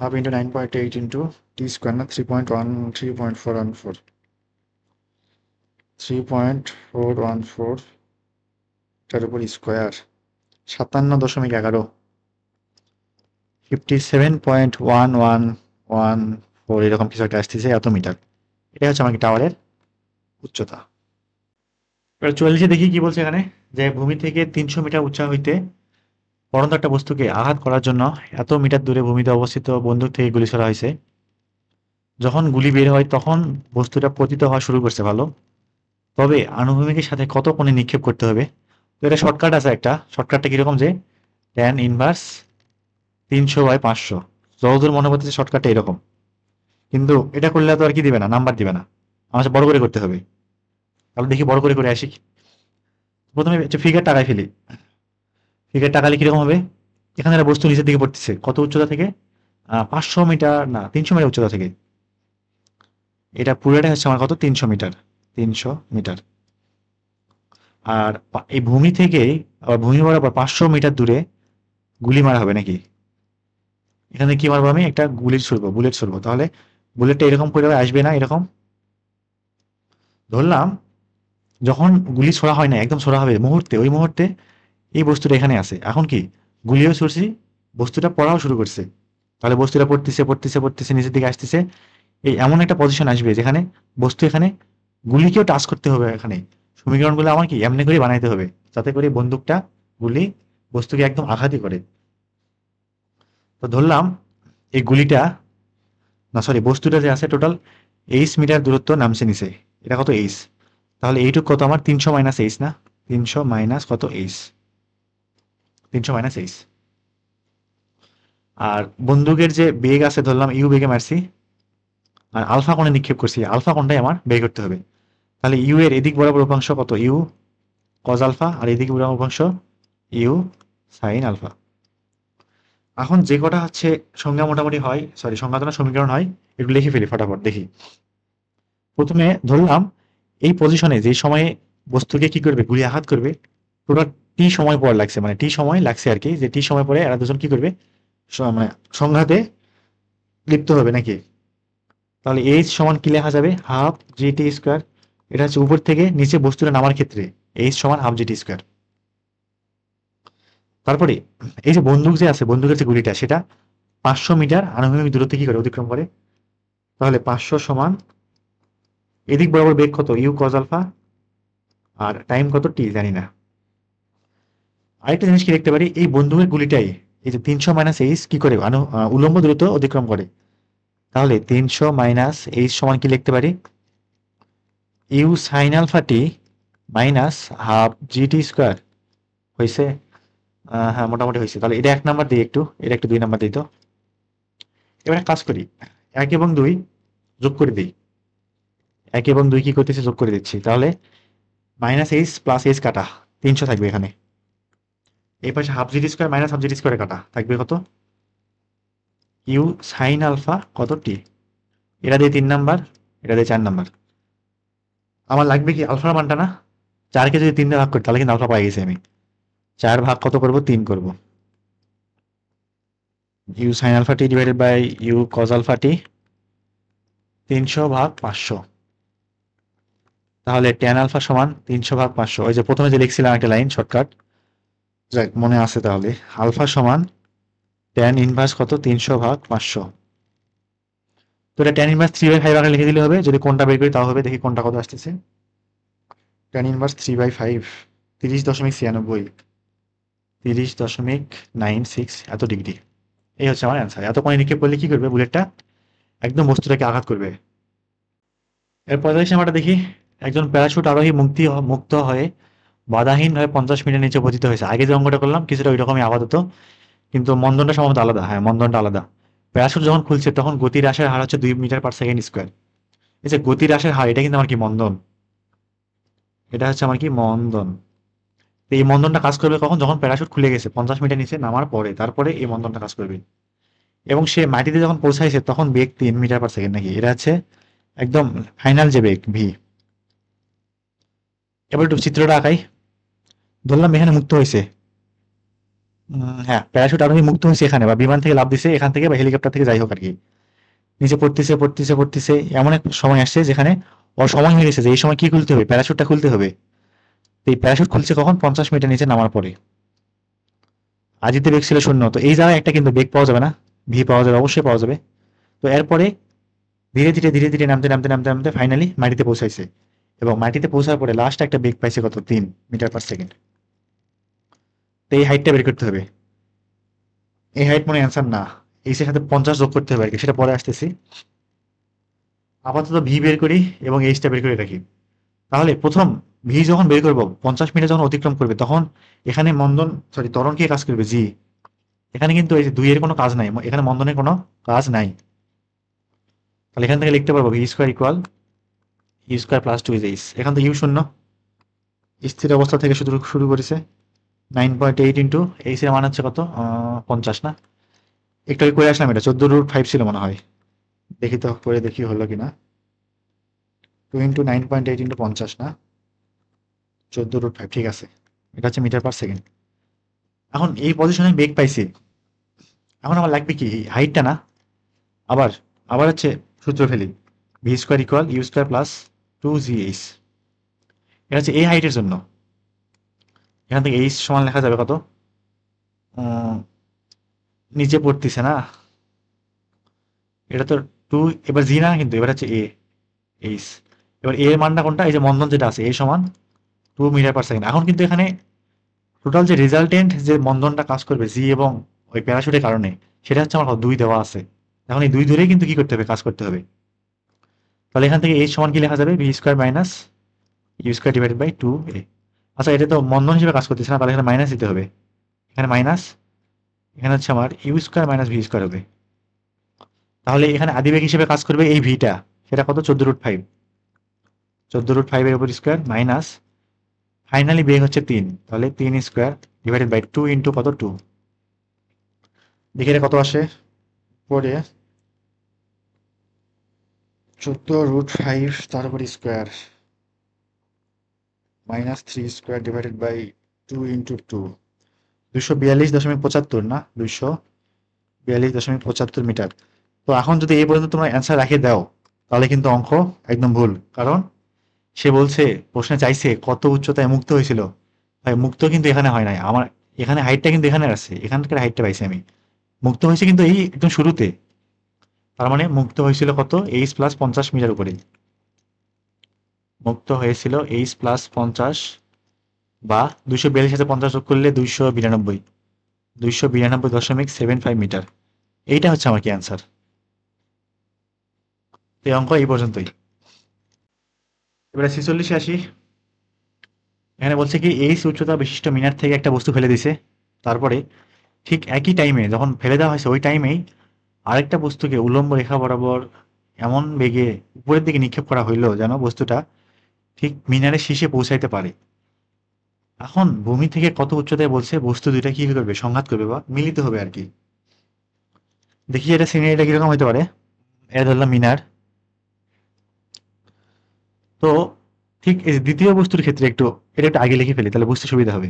half into 9.8 into T square না, 3.414 টার উপর স্কোয়ার, 57.11, 57.1114 এরকম কিছু একটা আসতেছে, এত মিটার। এটা হচ্ছে আমাকে টাওয়ারের উচ্চতা। এবার 44 দেখি কি বলছে এখানে, যে ভূমি থেকে 300 মিটার উচ্চতা হইতে পড়ন্ত একটা বস্তুকে আঘাত করার জন্য এত মিটার দূরে ভূমিতে অবস্থিত বন্দুক থেকে গুলি ছোড়া হয়েছে। যখন গুলি বের হয় তখন বস্তুটা পতিত হওয়া শুরু করছে, ভালো, তবে আনুভূমিকের সাথে কত কোণে নিক্ষেপ করতে হবে। তো এটা শর্টকাট আছে একটা, শর্টকাটটা কিরকম যে tan ইনভার্স 300/500, যতদূর মনে পড়তেছে শর্টকাটটা এরকম। কিন্তু এটা করলে তো আর কি দিবে না, নাম্বার দিবে না, আমাকে বড় করে করতে হবে। তাহলে দেখি বড় করে আসি। প্রথমে ফিগার টাকায় ফেলি, ফিগার টাকালে কিরকম হবে, এখানে একটা বস্তু নিচের দিকে পড়তেছে কত উচ্চতা থেকে, 500 মিটার না 300 মিটার উচ্চতা থেকে। এটা পুরোটাই হচ্ছে আমার কত, 300 মিটার, 300 মিটার। আর এই ভূমি থেকে আবার ভূমি বরাবর 500 মিটার দূরে গুলি মারা হবে নাকি, এখানে কি মারবো, আমি একটা বুলেট ছুড়বো। তাহলে বুলেটটা এরকম করে আসবে না, এরকম ধরলাম যখন গুলি ছোড়া হয় না, একদম ছোড়া হবে মুহূর্তে, ওই মুহূর্তে এই বস্তুটা এখানে আছে। এখন কি গুলিও ছুড়ছি, বস্তুটা পড়াও শুরু করছে। তাহলে বস্তুটা পড়তেছে পড়তেছে পড়তেছে, নিচের দিকে আসতেছে। এই এমন একটা পজিশন আসবে যেখানে বস্তু এখানে গুলিকেও টাচ করতে হবে। এখানে সমীকরণগুলো আমার কি এমনি করে বানাইতে হবে যাতে করে বন্দুকটা গুলি বস্তুকে একদম আঘাতই করে। তো ধরলাম এই গুলিটা, না সরি, বস্তুটা যে আছে টোটাল এইচ মিটার দূরত্ব নামছে নিচে। এটা কত এইচ? তাহলে এইটুক কত আমার 300 মাইনাস এইচ না? 300 মাইনাস কত এইচ? 300 minus H. আর বন্দুকের যে বেগ আছে ধরলাম ইউ বেগে মারছি, আর আলফা কোণে নিক্ষেপ করছি, আলফা কোণটাই আমার বের করতে হবে। তাহলে ইউ এর এদিক বরাবর উপাংশ কত? ইউ কজ আলফা, আর এদিক বরাবর উপাংশ ইউ সাইন আলফা। এখন যে কটা হচ্ছে সংজ্ঞা মোটামুটি হয়, সরি সংজ্ঞা তো না, সমীকরণ হয়, একটু লিখে ফেলি ফটাফট দেখি। প্রথমে ধরলাম এই পজিশনে যে সময়ে বস্তুকে কি করবে, গুলি আঘাত করবে, টোটাল টি সময় পর লাগছে, মানে টি সময় লাগছে আর কি, যে টি সময় পরে এরা দুজন কি করবে, মানে সংঘাতে লিপ্ত হবে নাকি। তাহলে এইচ সমান কি লেখা যাবে? Half g t square. এটা হচ্ছে উপর থেকে নিচে বস্তুটা নামার ক্ষেত্রে এইচ সমান হাফ জি টি স্কোয়ার। তারপরে এই যে বন্দুক যে আছে, বন্দুকের যে গুলিটা, সেটা 500 মিটার আনুভূমিক দূরত্বে কি করে অতিক্রম করে। তাহলে 500 সমান এদিক বরাবর বেগ কত? ইউ কজ আলফা, আর টাইম কত? টি জানি না। আরেকটা জিনিস কি দেখতে পারি, এই বন্দুকের গুলিটাই এই যে 300 মাইনাস এইচ কি করে উলম্ব দূরত্ব অতিক্রম করে। তাহলে 300 মাইনাস এইচ সমান কি লিখতে পারি? U sine alpha t minus half g t square. হয়েছে? হ্যাঁ মোটামুটি হয়েছে। তাহলে এটা 1 নাম্বার দিই, একটু এটা একটু 2 নাম্বার দিই। তো এবার এক কাজ করি, 1 এবং 2 যোগ করে দিই। 1 এবং 2 কি করতেছি? যোগ করে দিচ্ছি। তাহলে মাইনাস এইচ প্লাস এইচ কাটা 300 থাকবে এখানে। এই পাশে half g t square minus half g টি স্কোয়ারে কাটা থাকবে কত? ইউ সাইন আলফা কত টি। এটা দিয়ে 3 নাম্বার, এটা দিয়ে 4 নাম্বার। আমার লাগবে কি আলফার মানটা না? 4কে যদি 3 দিয়ে ভাগ করি তাহলে কিন্তু আলফা পাই গেছি আমি। 4 ভাগ কত করব? 3 করব। U sine alpha t divided by u cos alpha t 300 ভাগ 500। তাহলে ট্যান আলফা সমান 300 ভাগ 500। ওই যে প্রথমে যে লিখছিলাম একটা লাইন শর্টকাট, যাক মনে আছে। তাহলে আলফা সমান ট্যান ইনভার্স কত? 300 ভাগ 500। তো এটা ট্যান ইনভার্স 3/5 আকারে লিখে দিলে হবে। যদি কোনটা বের করি তাও হবে। দেখি কোনটা কত আসতেছে। ট্যান ইনভার্স 3/5 30.96, 30.96 এত ডিগ্রি। এই হচ্ছে আমার অ্যান্সার। এত কোণে নিক্ষেপ করলে কি করবে? বুলেটটা একদম বস্তুটাকে আঘাত করবে। এরপর আমরা দেখি একজন প্যারাশুট আরোহী মুক্ত হয়ে বাধাহীন হয়ে 50 মিটার নিচে পতিত হয়েছে। আগে যে অঙ্কটা করলাম কিছুটা ওই রকমই আপাতত, কিন্তু মন্দনটা সম্ভবত আলাদা। হ্যাঁ, মন্দনটা আলাদা। প্যারাশুট যখন খুলছে তখন গতি হ্রাসের হার হচ্ছে 2 মিটার পার সেকেন্ড স্কোয়ার। এই যে গতি হ্রাসের হার, এটা কিন্তু আমার কি মন্দন, এটা হচ্ছে আমার কি মন্দন। তো এই মন্দনটা কাজ করবে কখন? যখন প্যারাশুট খুলে গেছে 50 মিটার নিচে নামার পরে, তারপরে এই মন্দনটা কাজ করবে। এবং সে মাটিতে যখন পৌঁছাইছে তখন বেগ 3 মিটার পার সেকেন্ড নাকি, এটা হচ্ছে একদম ফাইনাল যে বেগ ভি। এবার একটু চিত্রটা আঁকাই। ধরলাম এখানে মুক্ত হয়েছে, হ্যাঁ প্যারাশুট আরোহী মুক্ত হয়েছে এখানে, বা বিমান থেকে লাফ দিছে এখান থেকে, বা হেলিকপ্টার থেকে, যাই হোক আর কি। নিচে পড়তেছে পড়তেছে পড়তেছে, এমন এক সময় আসছে যেখানে ওর সময় হয়ে গেছে যে এই সময় কি খুলতে হবে? প্যারাশুটটা খুলতে হবে। তো এই প্যারাশুট খুলছে কখন? 50 মিটার নিচে নামার পরে। আজিতে বেগ ছিল 0, তো এই জায়গায় একটা কিন্তু বেগ পাওয়া যাবে না, ভি পাওয়া যাবে, অবশ্যই পাওয়া যাবে। তো এরপরে ধীরে ধীরে ধীরে ধীরে নামতে নামতে নামতে নামতে ফাইনালি মাটিতে পৌঁছাইছে, এবং মাটিতে পৌঁছার পরে লাস্ট একটা বেগ পাইছে কত? 3 মিটার পার সেকেন্ড। তো এই হাইটটা বের করতে হবে। এই হাইট মনে অ্যান্সার না, এইসের সাথে 50 যোগ করতে হবে আর কি, সেটা পরে আসতেছি। আপাতত ভি বের করি এবং এইচটা বের করে রাখি। তাহলে প্রথম ভি যখন বের করবো, 50 মিটার যখন অতিক্রম করবে, তখন এখানে ত্বরণ কে কাজ করবে? জি। এখানে কিন্তু এই যে 2 এর কোনো কাজ নাই, এখানে মন্দনের কোনো কাজ নাই। তাহলে এখান থেকে লিখতে পারবো v square equal u square plus 2 h. এখান থেকে ইউ শূন্য, স্থির অবস্থা থেকে শুরু করেছে। 9.8 ইন্টু এইচ এর মান হচ্ছে কত? 50 না? একটু আগে করে আসলাম, এটা 14√5 ছিল মনে হয়। দেখি তো, করে দেখি হলো কিনা। 2 ইন্টু 9.8 ইন্টু 50 না, 14√5, ঠিক আছে। এটা হচ্ছে মিটার পার সেকেন্ড। এখন এই পজিশনে বেগ পাইছি। এখন আমার লাগবে কি? এই হাইটটা না, আবার আবার হচ্ছে সূত্র ফেলি। V square equal u square plus 2 g h. এটা হচ্ছে এই হাইটের জন্য। এখান থেকে এইচ সমান লেখা যাবে কত, নিচে পড়তেছে না, এটা তো টু, এবার জি না কিন্তু, এবার হচ্ছে এ, এইচ। এবার এর মানটা কোনটা, এই যে বন্ধন যেটা আছে, এ সমান 2 মিটার পার সেকেন্ড। এখন কিন্তু এখানে টোটাল যে রেজাল্টেন্ট যে বন্ধনটা কাজ করবে জি এবং ওই প্যারাশুটের কারণে, সেটা হচ্ছে আমার 2 দেওয়া আছে। এখন এই 2 ধরেই কিন্তু কি করতে হবে, কাজ করতে হবে। তাহলে এখান থেকে এইচ সমান কি লেখা যাবে, v square minus u square divided by 2 a. আচ্ছা, এটা তো বন্ধন হিসেবে কাজ করতেছে না, তাহলে এখানে মাইনাস দিতে হবে। এখানে মাইনাস, এখানে হচ্ছে আমার u square minus v square হবে। তাহলে এখানে আদিবেগ হিসেবে কাজ করবে এই ভিটা, সেটা কত, 14√5। 14√5 এর উপর স্কোয়ার মাইনাস, ফাইনালি বেগ হচ্ছে 3, তাহলে 3 স্কোয়ার ডিভাইডেড বাই 2 ইন্টু কত, 2। দেখি এটা কত আসে পরে, 14√5 তার উপর square minus 3 square divided by 2 into 2, 242.75 না, 242.75 মিটার। তো এখন যদি এই পর্যন্ত তোমরা অ্যান্সার রাখে দাও, তাহলে কিন্তু অঙ্ক একদম ভুল। কারণ সে বলছে, প্রশ্নে চাইছে কত উচ্চতায় মুক্ত হয়েছিল। ভাই মুক্ত কিন্তু এখানে হয় নাই আমার, এখানে হাইটটা কিন্তু এখানে আছে, এখানকার হাইটটা পাইছি আমি। মুক্ত হয়েছে কিন্তু এই একদম শুরুতে, তার মানে মুক্ত হয়েছিল কত, এইচ প্লাস 50 মিটার উপরে। মুক্ত হয়েছিল এইচ প্লাস 50, বা 242 সাথে 50 যোগ করলে 292, 292.75 মিটার। এইটা হচ্ছে আমার কি অ্যান্সার। এই অঙ্ক এই পর্যন্তই। এবারে 46-এ আসি। এখানে বলছে কি, এইচ উচ্চতা বিশিষ্ট মিনার থেকে একটা বস্তু ফেলে দিছে, তারপরে ঠিক একই টাইমে যখন ফেলে দেওয়া হয়েছে ওই টাইমেই আরেকটা বস্তুকে উল্লম্ব রেখা বরাবর এমন বেগে উপরের দিকে নিক্ষেপ করা হইলো যেন বস্তুটা ঠিক মিনারের শীর্ষে পৌঁছাইতে পারে। এখন ভূমি থেকে কত উচ্চতায় বলছে বস্তু দুইটা কি করবে, সংঘাত করবে বা মিলিত হবে আর কি। দেখি এটা সিনারিটা কিরকম হতে পারে। এটা ধরলাম মিনার। তো ঠিক এই যে দ্বিতীয় বস্তুর ক্ষেত্রে এটা একটু আগে লিখে ফেলি, তাহলে বুঝতে সুবিধা হবে।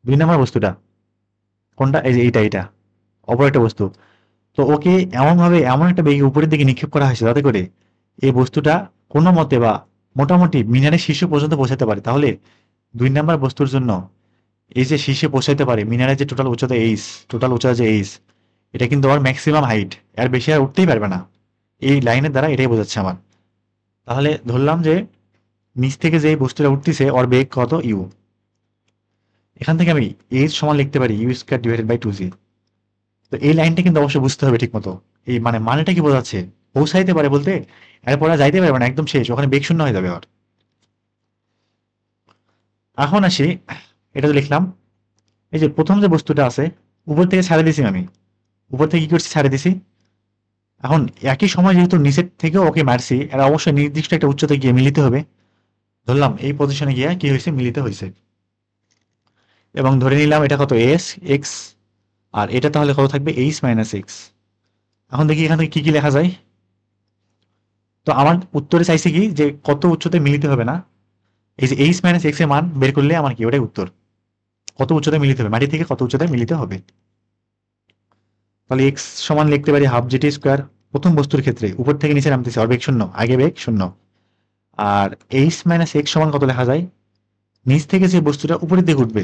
2 নম্বর বস্তুটা কোনটা, এই যে এইটা অপর একটা বস্তু। তো ওকে এমন ভাবে এমন একটা বেগে উপরের দিকে নিক্ষেপ করা হয়েছে যাতে করে এই বস্তুটা কোনো মতে বা মোটামুটি মিনারের শীর্ষ পর্যন্ত পৌঁছাতে পারে। তাহলে 2 নম্বর বস্তুর জন্য এই যে শীর্ষে পৌঁছাইতে পারে, মিনারের যে টোটাল উচ্চতা এইচ, টোটাল উচ্চতা যে এইচ, এটা কিন্তু ওর ম্যাক্সিমাম হাইট, এর বেশি আর উঠতেই পারবে না। এই লাইনের দ্বারা এটাই বোঝাচ্ছে আমার। তাহলে ধরলাম যে নিচ থেকে যে বস্তুটা উঠতেছে ওর বেগ কত, ইউ। এখান থেকে আমি এইচ সমান লিখতে পারি you square divided by 2g। তো এই লাইনটা কিন্তু অবশ্যই বুঝতে হবে ঠিক মতো। এই মানেটা কি বোঝাচ্ছে, পৌঁছাইতে পারে বলতে এরপর আর যাইতে পারবে না, একদম শেষ, ওখানে বেগ শূন্য হয়ে যাবে আর। এখন আসি, এটা তো লিখলাম। এই যে প্রথম যে বস্তুটা আছে, উপর থেকে ছাড়ে দিছি আমি, উপর থেকে কি করছি, ছাড়ে দিছি। এখন একই সময় যেহেতু নিচের থেকেও ওকে মারছি, এরা অবশ্যই নির্দিষ্ট একটা উচ্চতায় গিয়ে মিলিত হবে। ধরলাম এই পজিশনে গিয়ে কি হয়েছে, মিলিত হয়েছে। এবং ধরে নিলাম এটা কত, এস এক্স, আর এটা তাহলে কত থাকবে, এইচ মাইনাস এক্স। এখন দেখি এখান থেকে কি কি লেখা যায়। তো আমার উত্তরে চাইছে কি, যে কত উচ্চতায় মিলিত হবে না, এই যে এইচ মাইনাস এক্স এর মান বের করলে আমার কি, ওটাই উত্তর। কত উচ্চতায় মিলিত হবে, মাটি থেকে কত উচ্চতায় মিলিত হবে। তাহলে এক্স সমান লিখতে পারি হাফ জিটি স্কোয়ার। প্রথম বস্তুর ক্ষেত্রে উপর থেকে নিচে নামতেছে, আর বেগ শূন্য, আগে বেগ শূন্য। আর এইচ মাইনাস এক্স সমান কত লেখা যায়, নিচ থেকে যে বস্তুটা উপরের দিকে উঠবে,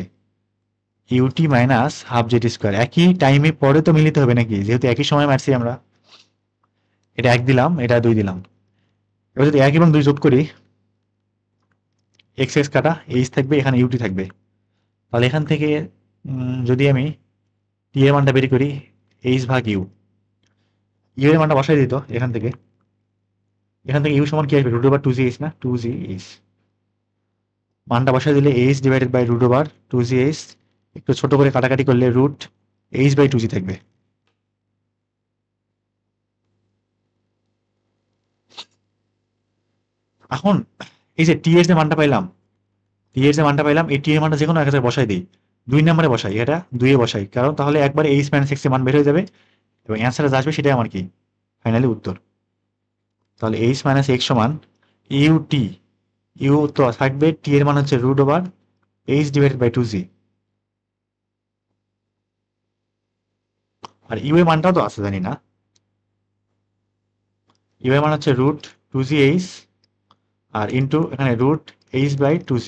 u t minus half g t square. একই টাইমে পরে তো মিলিত হবে নাকি, যেহেতু একই সময় মারছি আমরা। এটা 1 দিলাম, এটা 2 দিলাম। এবার যদি 1 এবং 2 যোগ করি, এক্স এক্স কাটা, এইচ থাকবে, এখানে ইউটি থাকবে। তাহলে এখান থেকে যদি আমি টি এর মানটা বের করি, এইচ ভাগ ইউ, ইউ এর মানটা বসাই দিত এখান থেকে। এখান থেকে ইউ সমান কি আসবে, রুট ওভার 2g h না, 2g h। মানটা বসাই দিলে h divided by root over 2g h, একটু ছোট করে কাটাকাটি করলে রুট এইচ বাই 2g থাকবে। এখন এই যে টি এর যে মানটা পাইলাম, টি এর যে মানটা পাইলাম, এই টি এর মানটা যে কোনো এক জায়গায় বসাই দিই। 2 নম্বরে বসাই, এটা 2 এ বসাই, কারণ তাহলে একবারে এইচ মাইনাস এক্স এর মান বের হয়ে যাবে, এবং অ্যান্সারে যা আসবে সেটাই আমার কি, ফাইনালি উত্তর। তাহলে এইচ মাইনাস এক্স সমান ইউটি, ইউ তো থাকবে, টি এর মান হচ্ছে root over h divided by 2g, আর ইউ এর মানটাও তো আছে জানি না। ইউ এর মান হচ্ছে রুট 2g h, আর ইন্টু এখানে রুট h/2g,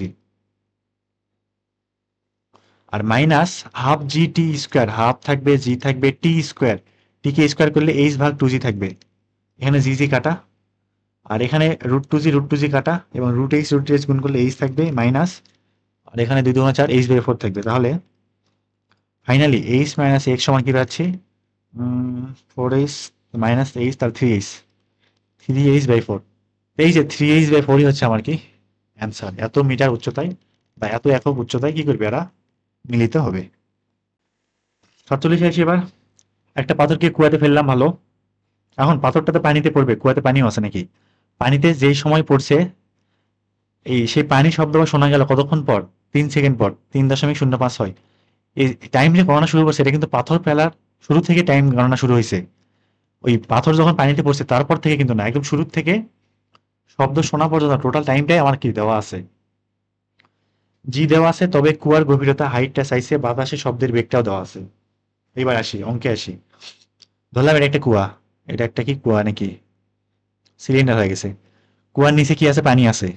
আর minus half g t square, half থাকবে, জি থাকবে, টি স্কোয়ার, টি কে স্কোয়ার করলে h/2g থাকবে, এখানে জি জি কাটা, আর এখানে √2g কাটা, এবং √h গুণ করলে h থাকবে মাইনাস, আর এখানে 2 2 4 h/4 থাকবে। তাহলে ফাইনালি h মাইনাস x সমান কি পাচ্ছি, 4h মাইনাস h, তার 3h, 3h/4। এই যে 3h/4 হচ্ছে আমার কি অ্যান্সার। এত মিটার উচ্চতায় বা এত একক উচ্চতায় কি করবে এরা, মিলিত হবে। 47 আসি এবার। একটা পাথরকে কুয়াতে ফেললাম, ভালো। এখন পাথরটা তো পানিতে পড়বে, কুয়াতে পানিও আছে নাকি, পানিতে যেই সময় পড়ছে সেই পানি শব্দ শোনা গেল কতক্ষণ পর, 3 সেকেন্ড পর, 3.05 হয়। এই টাইম যে গণনা শুরু করছে, এটা কিন্তু পাথর ফেলার শুরু থেকে টাইম গণনা শুরু হয়েছে। ওই পাথর যখন পানিতে পড়ছে তারপর থেকে কিন্তু না, একদম শুরু থেকে শব্দ শোনা পর্যন্ত টোটাল টাইমটাই আমার কি দেওয়া আছে, জি দেওয়া আছে। তবে কুয়ার গভীরতা, হাইটটা চাইছে, বাতাসে শব্দের বেগটাও দেওয়া আছে। এবার আসি অঙ্কে আসি। ধরলাম এটা একটা কুয়া, এটা একটা কি কুয়া নাকি সিলিন্ডার হয়ে গেছে। কুয়ার নিচে কি আছে, পানি আছে।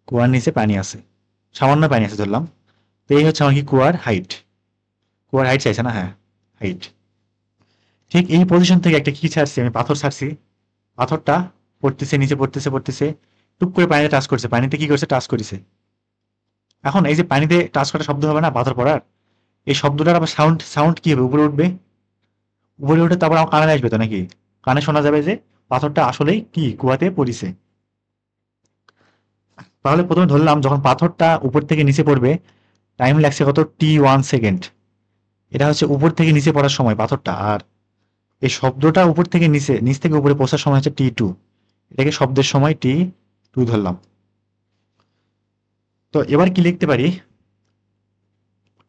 কুয়ার নিচে পানি আছে, সামান্য পানি আছে ধরলাম। তো এই হচ্ছে আমার কি কুয়ার হাইট। কুয়ার হাইট চাইছে না, হ্যাঁ হাইট। ঠিক এই পজিশন থেকে একটা কি ছাড়ছি আমি, পাথর ছাড়ছি। পাথরটা পড়তেছে নিচে, পড়তেছে পড়তেছে, টুক করে পানিতে টাচ করছে, পানিতে কি করছে, টাচ করেছে। এখন এই যে পানিতে টাচ করা শব্দ হবে না পাথর পড়ার, এই শব্দটার আবার সাউন্ড সাউন্ড কি হবে, উপরে উঠবে। উপরে উঠে তারপর আমার কানে আসবে তো নাকি, কানে শোনা যাবে যে পাথরটা আসলেই কি কুয়াতে পড়িছে। তাহলে প্রথমে ধরলাম যখন পাথরটা উপর থেকে নিচে পড়বে, টাইম লাগছে কত, t1 সেকেন্ড। এটা হচ্ছে উপর থেকে নিচে পড়ার সময় পাথরটা। আর এই শব্দটা উপর থেকে নিচে, নিচ থেকে উপরে পৌঁছার সময় হচ্ছে t2। এটাকে শব্দের সময় t2 ধরলাম। তো এবার কি লিখতে পারি,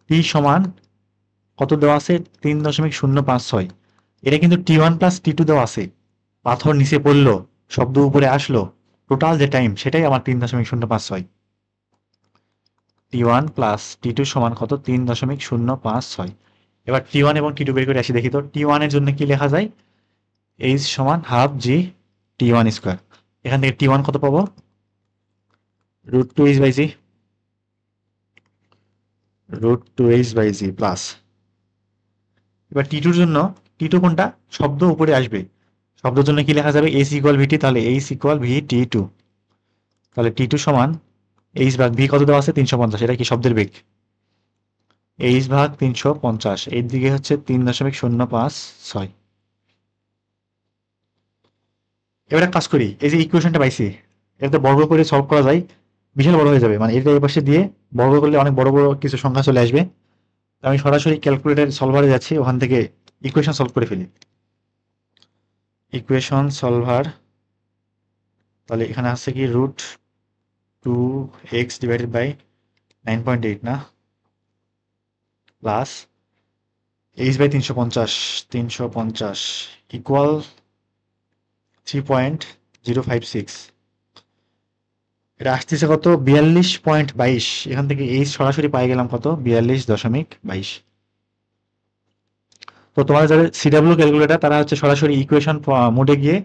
t সমান কত দেওয়া আছে, 3.056। এটা কিন্তু t1 + t2 দেওয়া আছে। পাথর নিচে পড়লো, শব্দ উপরে আসলো, টোটাল যে টাইম সেটাই আমার 3.056। t1 + t2 সমান কত, 3.056। এবার t1 এবং t2 বের করে আসি, দেখি তো t1 এর জন্য কি লেখা যায়, h সমান হাফ জি t1 স্কোয়ার। এখান থেকে t1 কত পাবো, √2h/g, √2h/g প্লাস। এবার টি2 জন্য, টি2 কোনটা, শব্দ উপরে আসবে, শব্দের জন্য কি লেখা যাবে, h = vt, তাহলে h = vt2। তাহলে টি2 সমান h/v কত দেওয়া আছে, 350, এটা কি শব্দের বেগ, h/350, এর দিকে হচ্ছে 3.056। এবার এক কাজ করি, এই যে ইকুয়েশনটা পাইছি, এটা বর্গ করে সলভ করা যায়, বিশাল বড় হয়ে যাবে, মানে এটা এই পাশে দিয়ে বর্গ করলে অনেক বড় বড় কিছু সংখ্যা চলে আসবে। আমি সরাসরি ক্যালকুলেটর সলভারে যাচ্ছি, ওখান থেকে ইকুয়েশন সলভ করে ফেলি। ইকুয়েশন সলভার, তাহলে এখানে আছে কি √2x ডিভাইডেড বাই 9.8 না, প্লাস h/350, 350 ইকুয়াল 3.056। এটা আসতেছে কত, 42.22। এখান থেকে h সরাসরি পাই গেলাম কত, 42.22। তো তোমাদের যাদের সিডাব্লিউ ক্যালকুলেটর তারা হচ্ছে সরাসরি ইকুয়েশন মোডে গিয়ে,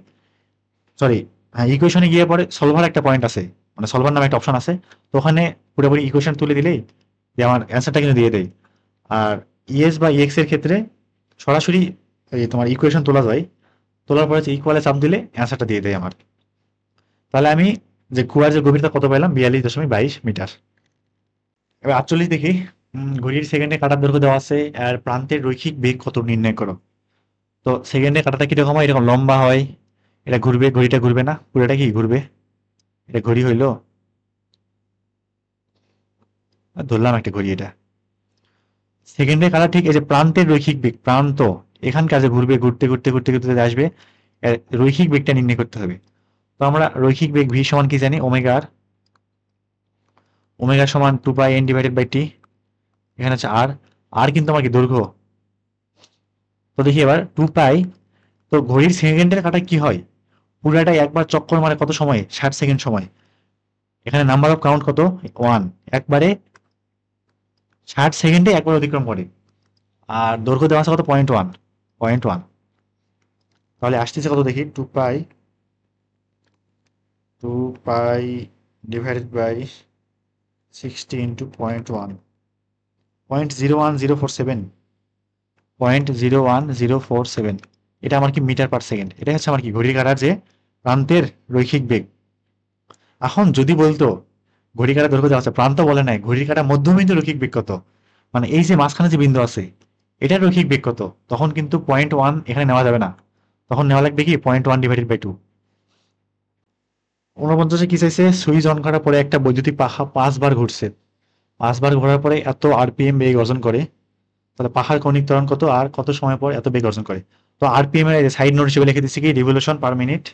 সরি হ্যাঁ ইকুয়েশনে গিয়ে পরে সলভার একটা পয়েন্ট আছে, মানে সলভার নামে একটা অপশন আছে, তো ওখানে পুরোপুরি ইকুয়েশন তুলে দিলেই যে আমার অ্যান্সারটা কিন্তু দিয়ে দেয়। আর ইএস বা ইএক্স এর ক্ষেত্রে সরাসরি এই তোমার ইকুয়েশন তোলা যায়, তোলার পরে ইকুয়ালে চাপ দিলে অ্যান্সারটা দিয়ে দেয় আমার। তাহলে আমি যে কুয়ার যে গভীরতা কত পেলাম, 42.22 মিটার। এবার 48 দেখি, ঘড়ির সেকেন্ডে কাটার দৈর্ঘ্য দেওয়া আছে, আর প্রান্তের রৈখিক বেগ কত নির্ণয় করো। তো সেকেন্ডে কাটাটা কিরকম হয়, এরকম লম্বা হয়, এটা ঘুরবে, ঘড়িটা ঘুরবে না, পুরোটা কি ঘুরবে, এটা ঘড়ি হইলো, ধরলাম একটা ঘড়ি। এটা সেকেন্ডের কাটা ঠিক এই যে প্রান্তের রৈখিক বেগ, প্রান্ত এখানকার যে ঘুরবে, ঘুরতে ঘুরতে ঘুরতে ঘুরতে আসবে, রৈখিক বেগটা নির্ণয় করতে হবে। তো আমরা রৈখিক বেগ ভি সমান কি জানি, ওমেগার, ওমেগা সমান 2πn ডিভাইডেড বাই টি। এখানে হচ্ছে আর, আর কিন্তু আমার কি দৈর্ঘ্য। তো দেখি এবার 2π, তো ঘড়ির সেকেন্ডের কাটা কি হয়, পুরাটাই একবার চক্কর মানে কত সময়, 60 সেকেন্ড সময়। এখানে নাম্বার অফ কাউন্ট কত, 1, একবারে 60 সেকেন্ডে একবার অতিক্রম করে। আর দৈর্ঘ্য দেওয়া আছে কত, 0.1। তাহলে আসতেছে কত দেখি, 2π ডিভাইডেড বাই 60 ইন্টু 0.1, 0.01047, 0.01047, এটা আমার কি মিটার পার সেকেন্ড। এটা হচ্ছে আমার কি ঘড়ির কাঁটার যে প্রান্তের রৈখিক বেগ। এখন যদি বলতো ঘড়ির কাঁটা দৈর্ঘ্য দেওয়া আছে, প্রান্ত বলে নাই, ঘড়ির কাঁটা মধ্যবিন্দু রৈখিক বেগ কত, মানে এই যে মাঝখানে যে বিন্দু আছে এটার রৈখিক বেগ কত, তখন কিন্তু 0.1 এখানে নেওয়া যাবে না, তখন নেওয়া লাগবে কি 0.1 ডিভাইডেড বাই 2। 49 কি চাইছে, সুইচ অন করার পরে একটা বৈদ্যুতিক পাখা 5 বার ঘুরছে, 5 বার ঘোরার পরে এত আরপিএম বেগ অর্জন করে, তাহলে পাখার কৌণিক ত্বরণ কত আর কত সময় পর এত বেগ অর্জন করে। তো আরপিএম এর সাইড নোট হিসেবে লিখে দিচ্ছি কি রিভলিউশন পার মিনিট।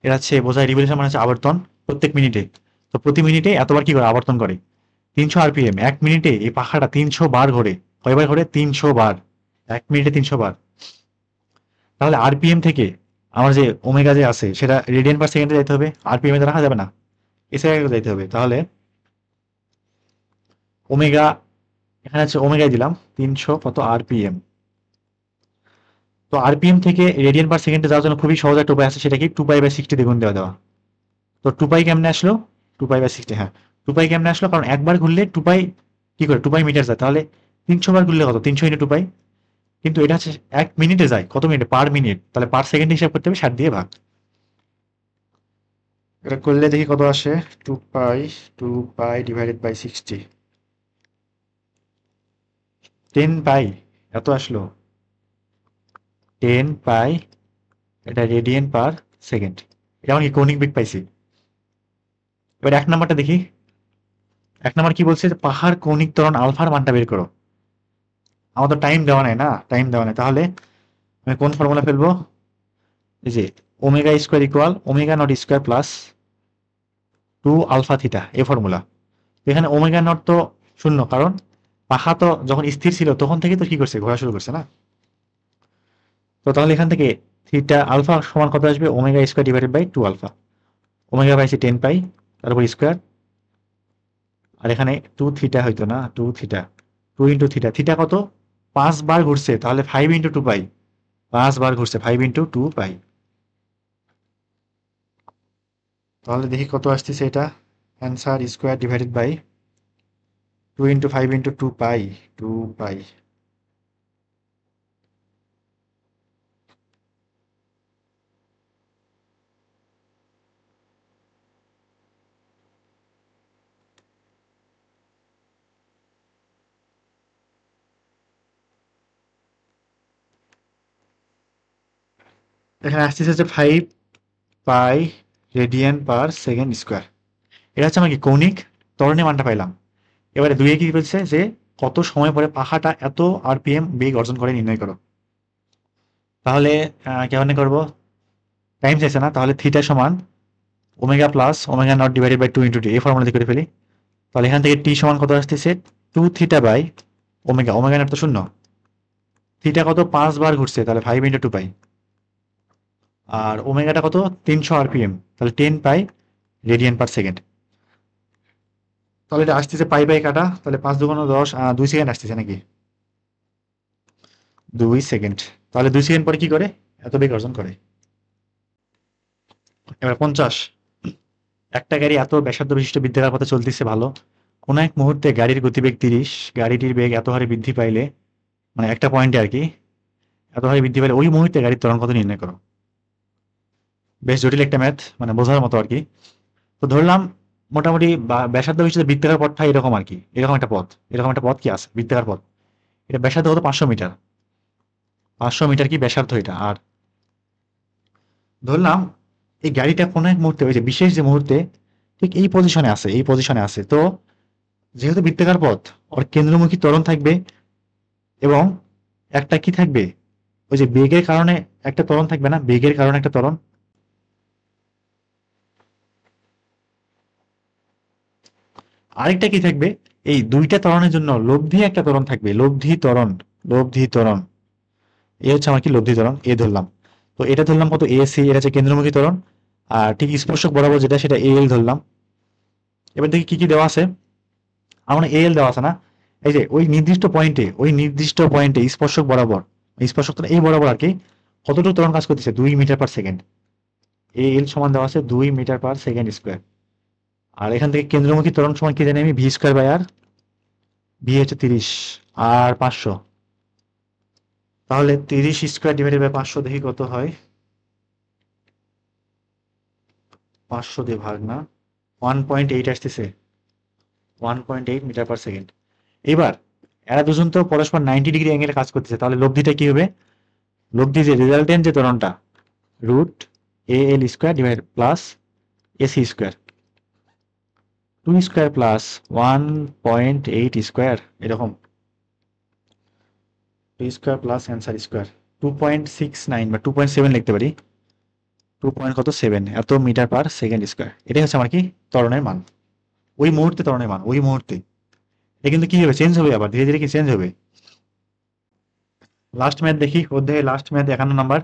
এটা হচ্ছে বোঝায়, রিভলিউশন মানে হচ্ছে আবর্তন প্রত্যেক মিনিটে। তো প্রতি মিনিটে এতবার কি করে আবর্তন করে, 300 আরপিএম। 1 মিনিটে এই পাখাটা 300 বার ঘোরে। কয়বার ঘোরে, 300 বার। 1 মিনিটে 300 বার। তাহলে আরপিএম থেকে আমার যে ওমেগা যে আছে সেটা রেডিয়ান পার সেকেন্ডে যাইতে হবে, আরপিএম এ তো রাখা যাবে না, এসে যাইতে হবে। তাহলে ওমেগা, এখানে হচ্ছে ওমেগায় দিলাম 300 কত আরপিএম। তো আরপিএম থেকে রেডিয়ান পার সেকেন্ডে যাওয়ার জন্য খুবই সহজ একটা উপায় আছে, সেটা কি 2π/60 দ্বিগুণ দেওয়া। তো 2π কেমনে আসলো, 2π/60, হ্যাঁ 2π কেমনে আসলো, কারণ একবার ঘুরলে 2π কি করে 2π মিটার যায়, তাহলে 300 বার ঘুরলে কত, 300 ইন্টু 2π। কিন্তু এটা হচ্ছে 1 মিনিটে যায়, কত মিনিটে, পার মিনিট, তাহলে পার সেকেন্ড হিসাব করতে হবে 60 দিয়ে ভাগ। এটা করলে দেখি কত আসে, 2π ডিভাইডেড বাই 60, 10π, এত আসলো 10π, এটা রেডিয়ান পার সেকেন্ড। এটা আমি কৌণিক বেগ পাইছি। এবার 1 নাম্বারটা দেখি। 1 নাম্বার কি বলছে, যে পাহাড় কৌণিক ত্বরণ আলফার মানটা বের করো। আমার তো টাইম দেওয়া নাই না, টাইম দেওয়া নাই, তাহলে আমি কোন ফর্মুলা ফেলবো, এই যে omega square equal omega not square plus 2 alpha theta, এই ফর্মুলা। এখানে ওমেগা নট তো শূন্য, কারণ পাখা তো যখন স্থির ছিল তখন থেকে তো কি করছে, ঘোরা শুরু করছে না। তো তাহলে এখান থেকে থিটা আলফা সমান কত আসবে, omega square divided by 2 alpha. Omega পাইছি 10π, তারপর স্কোয়ার, আর এখানে 2 থিটা হইতো না, 2 থিটা, 2 ইন্টু থিটা, থিটা কত 5 বার ঘুরছে, তাহলে 5 ইন্টু 2π, 5 বার ঘুরছে, 5 ইন্টু 2π। তাহলে দেখি কত আসতেছে এটা, answer square divided by 2 into 5 into 2π, 2π। এখানে আসতেছে হচ্ছে 5π রেডিয়ান পার সেকেন্ড স্কোয়ার। এটা হচ্ছে আমার কি কৌণিক ত্বরণের মানটা পাইলাম। এবারে দুইয়ে কি বলছে, যে কত সময় পরে পাখাটা এত আরপিএম বেগ অর্জন করে নির্ণয় করো। তাহলে কেমন করবো, টাইম চাইছে না, তাহলে থিটা সমান omega plus omega not divided by 2 into T, এই ফর্মুলা দিয়ে করে ফেলি। তাহলে এখান থেকে টি সমান কত আসতেছে, 2 theta by omega, omega not তো শূন্য, থিটা কত 5 বার ঘুরছে, তাহলে 5 ইন্টু 2π, আর ওমেগাটা কত 300 আরপিএম, তাহলে 10π রেডিয়ান পার সেকেন্ড। তাহলে এটা আসতেছে পাই বাই কাটা, তাহলে 5 দুগুণ 10, 2 সেকেন্ড আসতেছে নাকি, 2 সেকেন্ড। তাহলে 2 সেকেন্ড পরে কি করে এত বেগ অর্জন করে। এবার 50, একটা গাড়ি এত ব্যাসার্ধ বিশিষ্ট বৃত্তাকার পথে চলতেছে ভালো, কোন এক মুহূর্তে গাড়ির গতিবেগ 30, গাড়িটির বেগ এত হারে বৃদ্ধি পাইলে, মানে একটা পয়েন্টে আর কি, এত হারে বৃদ্ধি পাইলে ওই মুহূর্তে গাড়ির ত্বরণ কত নির্ণয় করো। বেশ জটিল একটা ম্যাথ, মানে বোঝার মতো আর কি। তো ধরলাম মোটামুটি ব্যাসার্ধ বিশিষ্ট বৃত্তাকার পথটা এরকম আর কি, এরকম একটা পথ, এরকম একটা পথ কি আছে বৃত্তাকার পথ, এটা ব্যাসার্ধ কত 500 মিটার, 500 মিটার কি ব্যাসার্ধ এটা। আর ধরলাম এই গাড়িটা কোনো এক মুহূর্তে, ওই যে বিশেষ যে মুহূর্তে ঠিক এই পজিশনে আছে, এই পজিশনে আছে, তো যেহেতু বৃত্তাকার পথ ওর কেন্দ্রমুখী ত্বরণ থাকবে, এবং একটা কি থাকবে, ওই যে বেগের কারণে একটা ত্বরণ থাকবে না, বেগের কারণে একটা ত্বরণ, আরেকটা কি থাকবে, এই দুইটা ত্বরণের জন্য লব্ধি একটা ত্বরণ থাকবে, লব্ধি ত্বরণ, লব্ধি ত্বরণ। এ হচ্ছে আমার কি লব্ধি ত্বরণ, এ ধরলাম। তো এটা ধরলাম কত, এ সি, এটা হচ্ছে কেন্দ্রমুখী ত্বরণ। আর ঠিক স্পর্শক বরাবর যেটা, সেটা এ এল ধরলাম। এবার দেখি কি কি দেওয়া আছে, আমার এ এল দেওয়া আছে না, এই যে ওই নির্দিষ্ট পয়েন্টে, ওই নির্দিষ্ট পয়েন্টে স্পর্শক বরাবর, স্পর্শক এই বরাবর আর কি, কতটুকু ত্বরণ কাজ করতেছে, 2 মিটার পার সেকেন্ড। এ এল সমান দেওয়া আছে 2 মিটার পার সেকেন্ড স্কোয়ার। আর এখান থেকে কেন্দ্রমুখী ত্বরণ সমান কি জানি আমি, v square by r. V হচ্ছে 30 আর 500, তাহলে 30 স্কোয়ার ডিভাইডেড বাই 500 দেখি কত হয়। 500 দিয়ে ভাগ না, 1.8 আসতেছে, 1.8 মিটার পার সেকেন্ড। এবার এরা দুজন তো পরস্পর 90 ডিগ্রি অ্যাঙ্গেলে কাজ করতেছে, তাহলে লব্ধিটা কি হবে? লব্ধি যে রেজাল্টেন্ট যে ত্বরণটা, root A L square divide plus AC square, 2 square plus 1.8 square, এরকম 2 স্কোয়ার প্লাস অ্যান্সার স্কোয়ার 2.69 বা 2.7 লিখতে পারি, 2.7 এত মিটার পার সেকেন্ড স্কোয়ার। এটাই হচ্ছে আমার কি ত্বরণের মান, ওই মুহূর্তে ত্বরণের মান, ওই মুহূর্তে। এটা কিন্তু কি হবে, চেঞ্জ হবে, আবার ধীরে ধীরে কি চেঞ্জ হবে। লাস্ট ম্যাথ দেখি, অধ্যায়ে লাস্ট ম্যাথ 51 নাম্বার।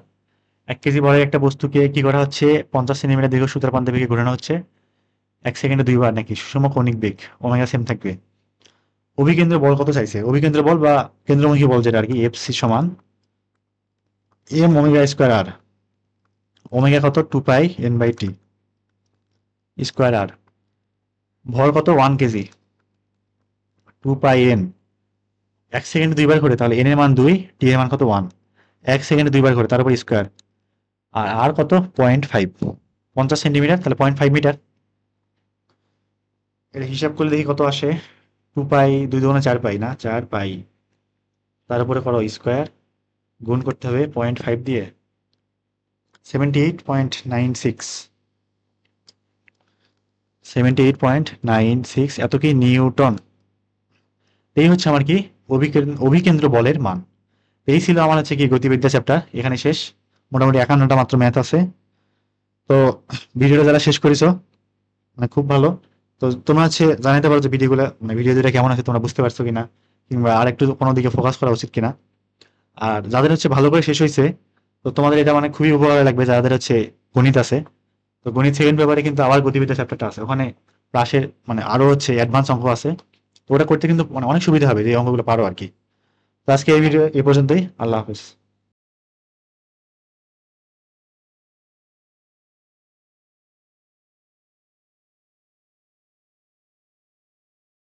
1 কেজি ভরের একটা বস্তুকে কি করা হচ্ছে, 50 সেন্টিমিটার দীর্ঘ সূত্র প্রান্ত বেগে ঘোরানো হচ্ছে 1 সেকেন্ডে 2 বার, নাকি সুষম কৌণিক বেগ ওমেগা সেম থাকবে। অভিকেন্দ্র বল কত চাইছে, অভিকেন্দ্র বল বা কেন্দ্রমুখী বল যেটা আর কি, এফসি সমান এম ওমেগা স্কোয়ার আর। ওমেগা কত, 2 পাই এন বাই টি স্কোয়ার আর। ভর কত, 1 কেজি, 2 পাই এন। 1 সেকেন্ডে 2 বার করে, তাহলে এন এর মান 2, টি এর মান কত 1, 1 সেকেন্ডে 2 বার করে, তার উপর স্কোয়ার। আর আর কত, 0.5, 50 সেন্টিমিটার, তাহলে 0.5 মিটার। এটা হিসাব করলে দেখি কত আসে, 2 পাই 2 দুগুণে 4 পাই, না 4 পাই, তার উপরে করো স্কোয়ার, গুণ করতে হবে 0.5 দিয়ে, 78.96, 78.96 এত কি নিউটন। এই হচ্ছে আমার কি অভিকেন্দ্র বলের মান। এই ছিল আমার হচ্ছে কি গতিবিদ্যা চ্যাপ্টার, এখানে শেষ। মোটামুটি 51টা মাত্র ম্যাথ আছে। তো ভিডিওটা যারা শেষ করেছো, মানে খুব ভালো। তো তোমরা হচ্ছে জানাতে পারো যে ভিডিওগুলো, মানে ভিডিও দুটা কেমন আছে, তোমরা বুঝতে পারছো কিনা, কিংবা আর একটু কোনো দিকে ফোকাস করা উচিত কিনা। আর যাদের হচ্ছে ভালো করে শেষ হয়েছে, তো তোমাদের এটা মানে খুবই উপকারে লাগবে। যাদের হচ্ছে গণিত আছে, তো গণিত সেকেন্ড পেপারে কিন্তু আবার গতিবিদ্যা চ্যাপ্টারটা আছে, ওখানে প্লাসের মানে আরো হচ্ছে অ্যাডভান্স অঙ্ক আছে। তো ওটা করতে কিন্তু মানে অনেক সুবিধা হবে, যে অঙ্কগুলো পারো আর কি। তো আজকে এই ভিডিও এ পর্যন্তই, আল্লাহ হাফেজ।